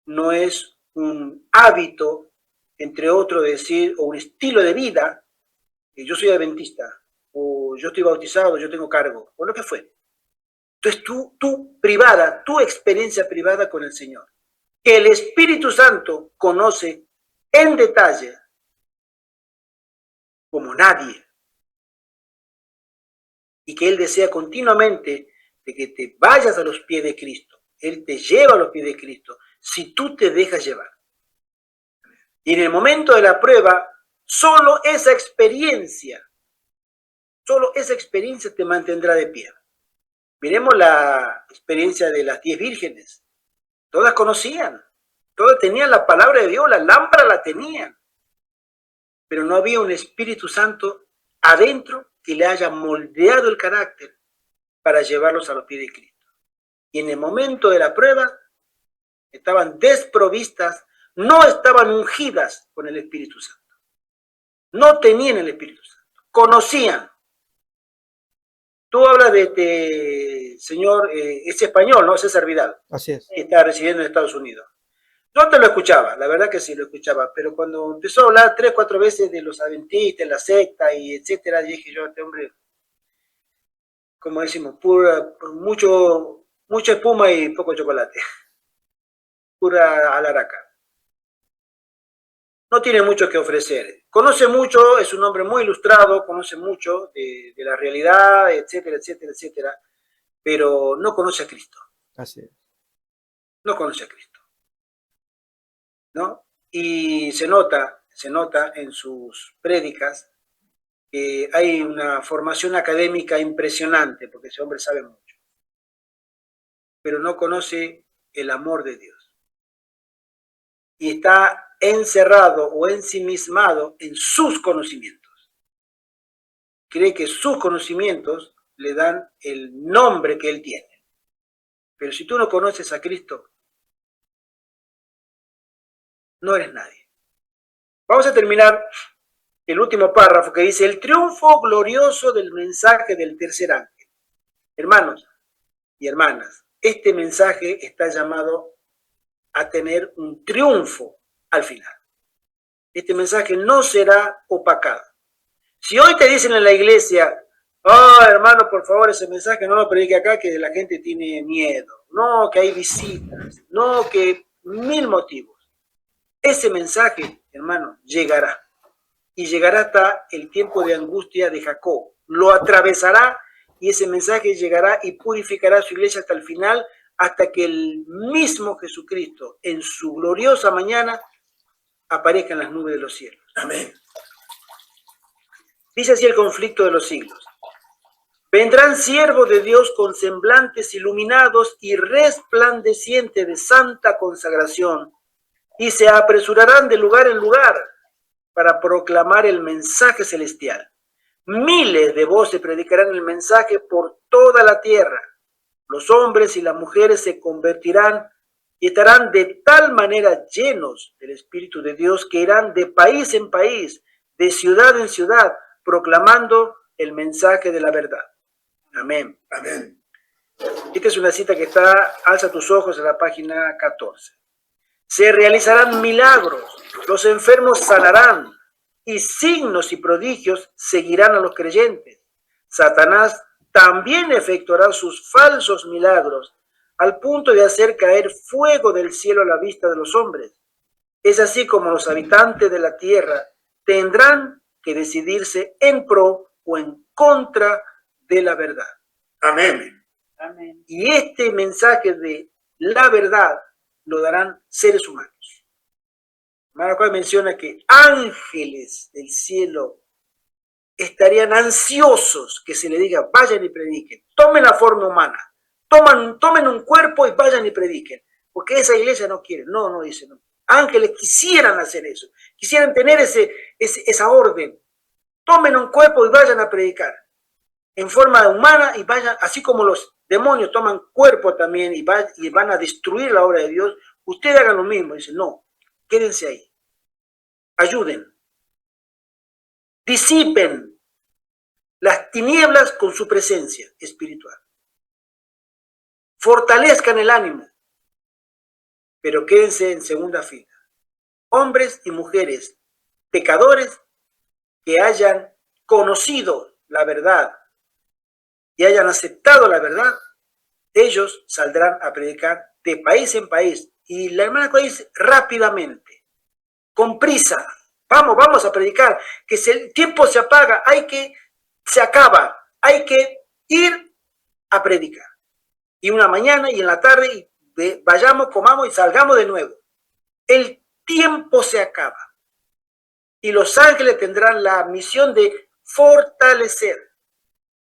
S1: no es un hábito, entre otros, decir, o un estilo de vida, que yo soy adventista, o yo estoy bautizado, yo tengo cargo, o lo que fue. Entonces tú privada, tu experiencia privada con el Señor, que el Espíritu Santo conoce en detalle como nadie, y que Él desea continuamente de que te vayas a los pies de Cristo. Él te lleva a los pies de Cristo si tú te dejas llevar. Y en el momento de la prueba, solo esa experiencia te mantendrá de pie. Miremos la experiencia de las 10 vírgenes. Todas conocían, todas tenían la palabra de Dios, la lámpara la tenían. Pero no había un Espíritu Santo adentro que le haya moldeado el carácter para llevarlos a los pies de Cristo. Y en el momento de la prueba, estaban desprovistas, no estaban ungidas con el Espíritu Santo. No tenían el Espíritu Santo, conocían. Tú hablas de este señor, es español, ¿no? César Vidal.
S2: Así es.
S1: Que está residiendo en Estados Unidos. Yo te lo escuchaba, la verdad que sí lo escuchaba, pero cuando empezó a hablar 3, 4 veces de los adventistas, la secta y etcétera, dije yo, este hombre, como decimos, mucha espuma y poco chocolate. Pura alaraca. No tiene mucho que ofrecer. Conoce mucho, es un hombre muy ilustrado, conoce mucho de la realidad, etcétera, etcétera, etcétera, pero no conoce a Cristo.
S2: Así es.
S1: No conoce a Cristo, ¿no? Y se nota en sus prédicas que hay una formación académica impresionante, porque ese hombre sabe mucho, pero no conoce el amor de Dios. Y está encerrado o ensimismado en sus conocimientos. Cree que sus conocimientos le dan el nombre que él tiene. Pero si tú no conoces a Cristo, no eres nadie. Vamos a terminar el último párrafo que dice, el triunfo glorioso del mensaje del tercer ángel. Hermanos y hermanas, este mensaje está llamado a tener un triunfo al final. Este mensaje no será opacado. Si hoy te dicen en la iglesia, hermano, por favor, ese mensaje no lo predique acá, que la gente tiene miedo, no, que hay visitas, no, que mil motivos. Ese mensaje, hermano, llegará. Y llegará hasta el tiempo de angustia de Jacob. Lo atravesará y ese mensaje llegará y purificará su iglesia hasta el final, hasta que el mismo Jesucristo, en su gloriosa mañana, aparezca en las nubes de los cielos.
S5: Amén.
S1: Dice así el conflicto de los siglos. Vendrán siervos de Dios con semblantes iluminados y resplandecientes de santa consagración, y se apresurarán de lugar en lugar para proclamar el mensaje celestial. Miles de voces predicarán el mensaje por toda la tierra. Los hombres y las mujeres se convertirán y estarán de tal manera llenos del Espíritu de Dios que irán de país en país, de ciudad en ciudad, proclamando el mensaje de la verdad. Amén.
S5: Amén.
S1: Esta es una cita que está, alza tus ojos en la página 14. Se realizarán milagros, los enfermos sanarán y signos y prodigios seguirán a los creyentes. Satanás también efectuará sus falsos milagros al punto de hacer caer fuego del cielo a la vista de los hombres. Es así como los habitantes de la tierra tendrán que decidirse en pro o en contra de la verdad.
S5: Amén.
S3: Amén.
S1: Y este mensaje de la verdad lo darán seres humanos. Maracay menciona que ángeles del cielo estarían ansiosos que se le diga, vayan y prediquen, tomen la forma humana, tomen un cuerpo y vayan y prediquen, porque esa iglesia no quiere. No, dice, no. Ángeles quisieran hacer eso, quisieran tener esa orden. Tomen un cuerpo y vayan a predicar en forma humana y vayan, así como los demonios toman cuerpo también y van a destruir la obra de Dios, ustedes hagan lo mismo. Dice, no, quédense ahí, ayuden, disipen las tinieblas con su presencia espiritual, fortalezcan el ánimo, pero quédense en segunda fila. Hombres y mujeres pecadores que hayan conocido la verdad y hayan aceptado la verdad, ellos saldrán a predicar de país en país. Y la hermana dice, rápidamente, con prisa, vamos a predicar, que si el tiempo se apaga, se acaba, hay que ir a predicar. Y una mañana y en la tarde, vayamos, comamos y salgamos de nuevo. El tiempo se acaba. Y los ángeles tendrán la misión de fortalecer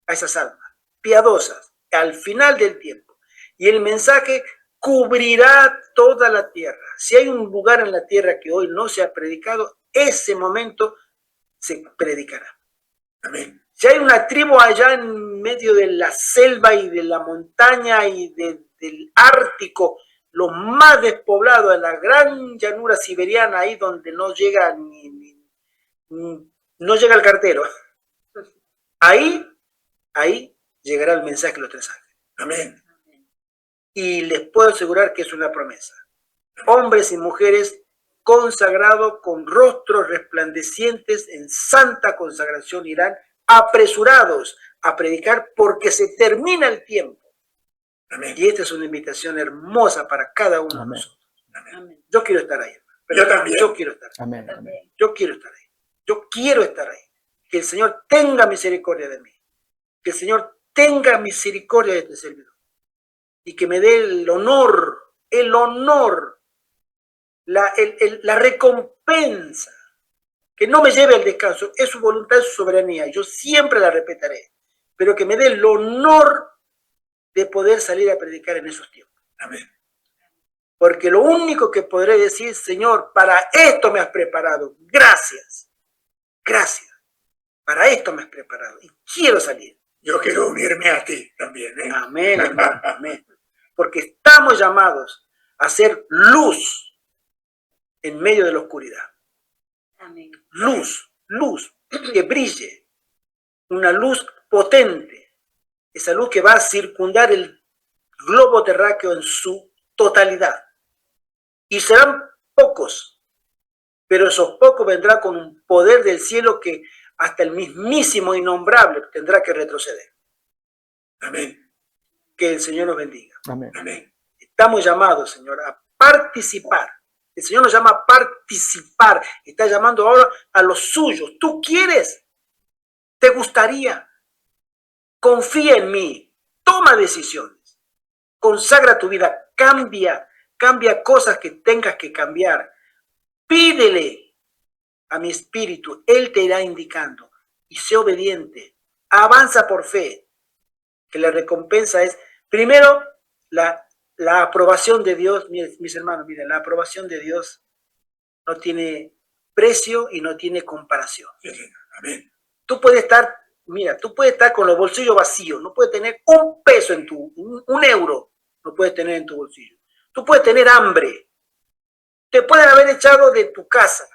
S1: a esas almas piadosas al final del tiempo. Y el mensaje cubrirá toda la tierra. Si hay un lugar en la tierra que hoy no se ha predicado, ese momento se predicará.
S5: Amén.
S1: Si hay una tribu allá en medio de la selva y de la montaña y del Ártico, lo más despoblado, en la gran llanura siberiana, ahí donde no llega no llega el cartero, ahí llegará el mensaje de los tres ángeles.
S5: Amén.
S1: Y les puedo asegurar que es una promesa. Hombres y mujeres consagrados con rostros resplandecientes en santa consagración irán apresurados a predicar porque se termina el tiempo.
S5: Amén.
S1: Y esta es una invitación hermosa para cada uno de nosotros.
S3: Amén.
S1: Yo quiero estar ahí.
S5: Yo también.
S1: Yo quiero estar ahí.
S2: Amén, amén.
S1: Yo quiero estar ahí. Yo quiero estar ahí. Que el Señor tenga misericordia de mí. Que el Señor tenga misericordia de este servidor. Y que me dé el honor, la recompensa. Que no me lleve al descanso. Es su voluntad, es su soberanía. Yo siempre la respetaré. Pero que me dé el honor de poder salir a predicar en esos tiempos.
S5: Amén.
S1: Porque lo único que podré decir, Señor, para esto me has preparado. Gracias. Gracias. Para esto me has preparado. Y quiero salir.
S5: Yo quiero unirme a ti también.
S1: Amén, hermano. Amén. Porque estamos llamados a ser luz en medio de la oscuridad.
S3: Amén.
S1: Luz, luz, que brille, una luz potente, esa luz que va a circundar el globo terráqueo en su totalidad. Y serán pocos, pero esos pocos vendrán con un poder del cielo que hasta el mismísimo innombrable tendrá que retroceder.
S5: Amén.
S1: Que el Señor nos bendiga.
S2: Amén.
S5: Amén.
S1: Estamos llamados, Señor, a participar. El Señor nos llama a participar. Está llamando ahora a los suyos. ¿Tú quieres? ¿Te gustaría? Confía en mí. Toma decisiones. Consagra tu vida. Cambia cosas que tengas que cambiar. Pídele a mi espíritu. Él te irá indicando. Y sé obediente. Avanza por fe. Que la recompensa es, primero, la aprobación de Dios. Mis hermanos, miren, la aprobación de Dios no tiene precio y no tiene comparación.
S5: Amén.
S1: Tú puedes estar, mira, tú puedes estar con los bolsillos vacíos, no puedes tener un peso en un euro, no puedes tener en tu bolsillo. Tú puedes tener hambre, te pueden haber echado de tu casa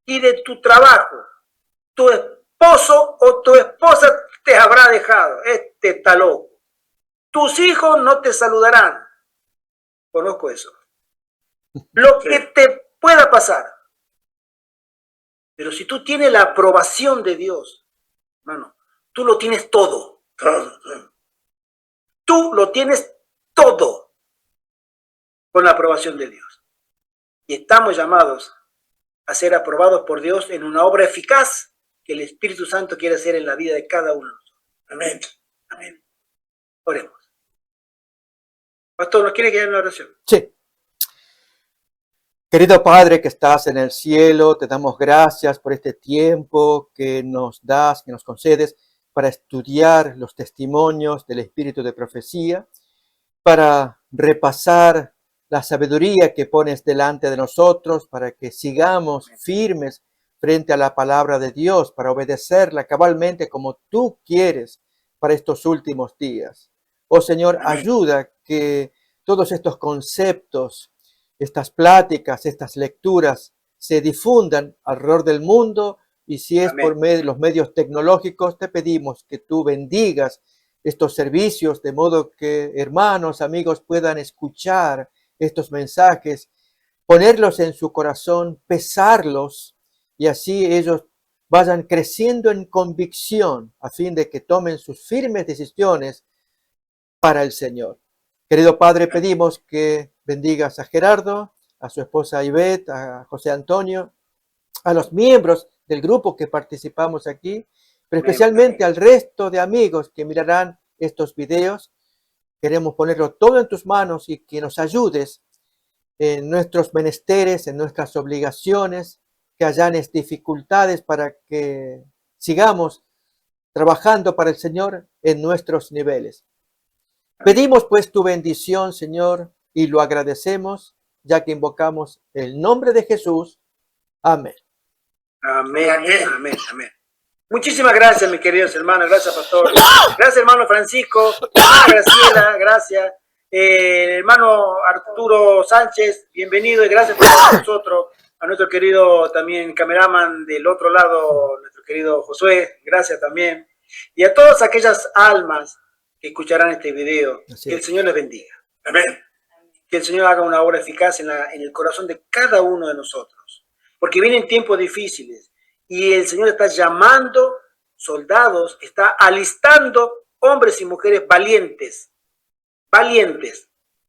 S1: y de tu trabajo. Tu esposo o tu esposa te habrá dejado, este está loco. Tus hijos no te saludarán. Conozco eso. Lo que te pueda pasar. Pero si tú tienes la aprobación de Dios, hermano, tú lo tienes todo. Tú lo tienes todo con la aprobación de Dios. Y estamos llamados a ser aprobados por Dios en una obra eficaz que el Espíritu Santo quiere hacer en la vida de cada uno de nosotros. Amén. Amén. Oremos. Pastor, ¿nos quiere que haya una oración?
S2: Sí. Querido Padre que estás en el cielo, te damos gracias por este tiempo que nos das, que nos concedes para estudiar los testimonios del espíritu de profecía, para repasar la sabiduría que pones delante de nosotros, para que sigamos firmes frente a la palabra de Dios, para obedecerla cabalmente como tú quieres para estos últimos días. Oh Señor, ayuda que todos estos conceptos, estas pláticas, estas lecturas se difundan alrededor del mundo, y si es por los medios tecnológicos, te pedimos que tú bendigas estos servicios de modo que hermanos, amigos puedan escuchar estos mensajes, ponerlos en su corazón, pesarlos, y así ellos vayan creciendo en convicción a fin de que tomen sus firmes decisiones para el Señor. Querido Padre, pedimos que bendigas a Gerardo, a su esposa Ivette, a José Antonio, a los miembros del grupo que participamos aquí, pero especialmente al resto de amigos que mirarán estos videos. Queremos ponerlo todo en tus manos y que nos ayudes en nuestros menesteres, en nuestras obligaciones, que hallanes dificultades para que sigamos trabajando para el Señor en nuestros niveles. Pedimos pues tu bendición, Señor, y lo agradecemos, ya que invocamos el nombre de Jesús. Amén.
S1: Amén, amén, amén. Muchísimas gracias, mis queridos hermanos. Gracias, pastor. Gracias, hermano Francisco. Graciela, gracias. Hermano Arturo Sánchez, bienvenido y gracias por estar con nosotros. A nuestro querido también cameraman del otro lado, nuestro querido Josué, gracias también. Y a todas aquellas almas que escucharán este video, que el Señor les bendiga. Amén. Que el Señor haga una obra eficaz en el corazón de cada uno de nosotros. Porque vienen tiempos difíciles y el Señor está llamando soldados, está alistando hombres y mujeres valientes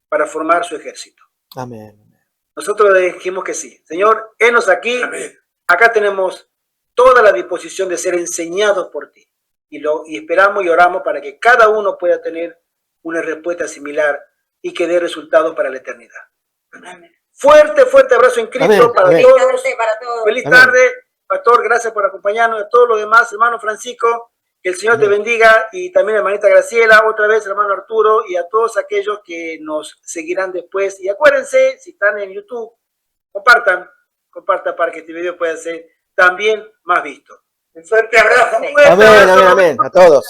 S1: para formar su ejército.
S2: Amén.
S1: Nosotros le dijimos que sí. Señor, henos aquí.
S5: Amén.
S1: Acá tenemos toda la disposición de ser enseñados por ti. Y esperamos y oramos para que cada uno pueda tener una respuesta similar y que dé resultados para la eternidad.
S3: Amén.
S1: Fuerte abrazo en Cristo.
S2: Amén.
S1: Para
S2: Amén.
S1: todos.
S3: Para todos.
S1: Feliz
S2: Amén.
S1: tarde, pastor. Gracias por acompañarnos. A todos los demás, hermano Francisco, que el Señor te bendiga. Y también hermanita Graciela, otra vez, hermano Arturo, y a todos aquellos que nos seguirán después. Y acuérdense, si están en YouTube, compartan para que este video pueda ser también más visto.
S5: Un fuerte abrazo.
S1: Un fuerte
S2: Amén,
S1: abrazo.
S2: amén, amén. A todos.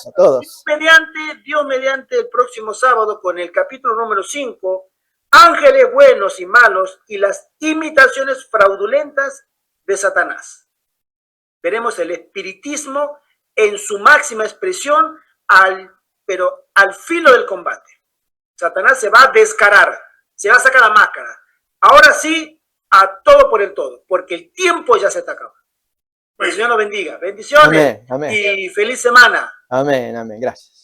S1: Dios mediante, el próximo sábado con el capítulo número 5 ángeles buenos y malos y las imitaciones fraudulentas de Satanás. Veremos el espiritismo en su máxima expresión, pero al filo del combate. Satanás se va a descarar, se va a sacar la máscara. Ahora sí, a todo por el todo, porque el tiempo ya se está acabando. El Señor nos bendiga. Bendiciones
S2: Amén, amén.
S1: y feliz semana.
S2: Amén, amén. Gracias.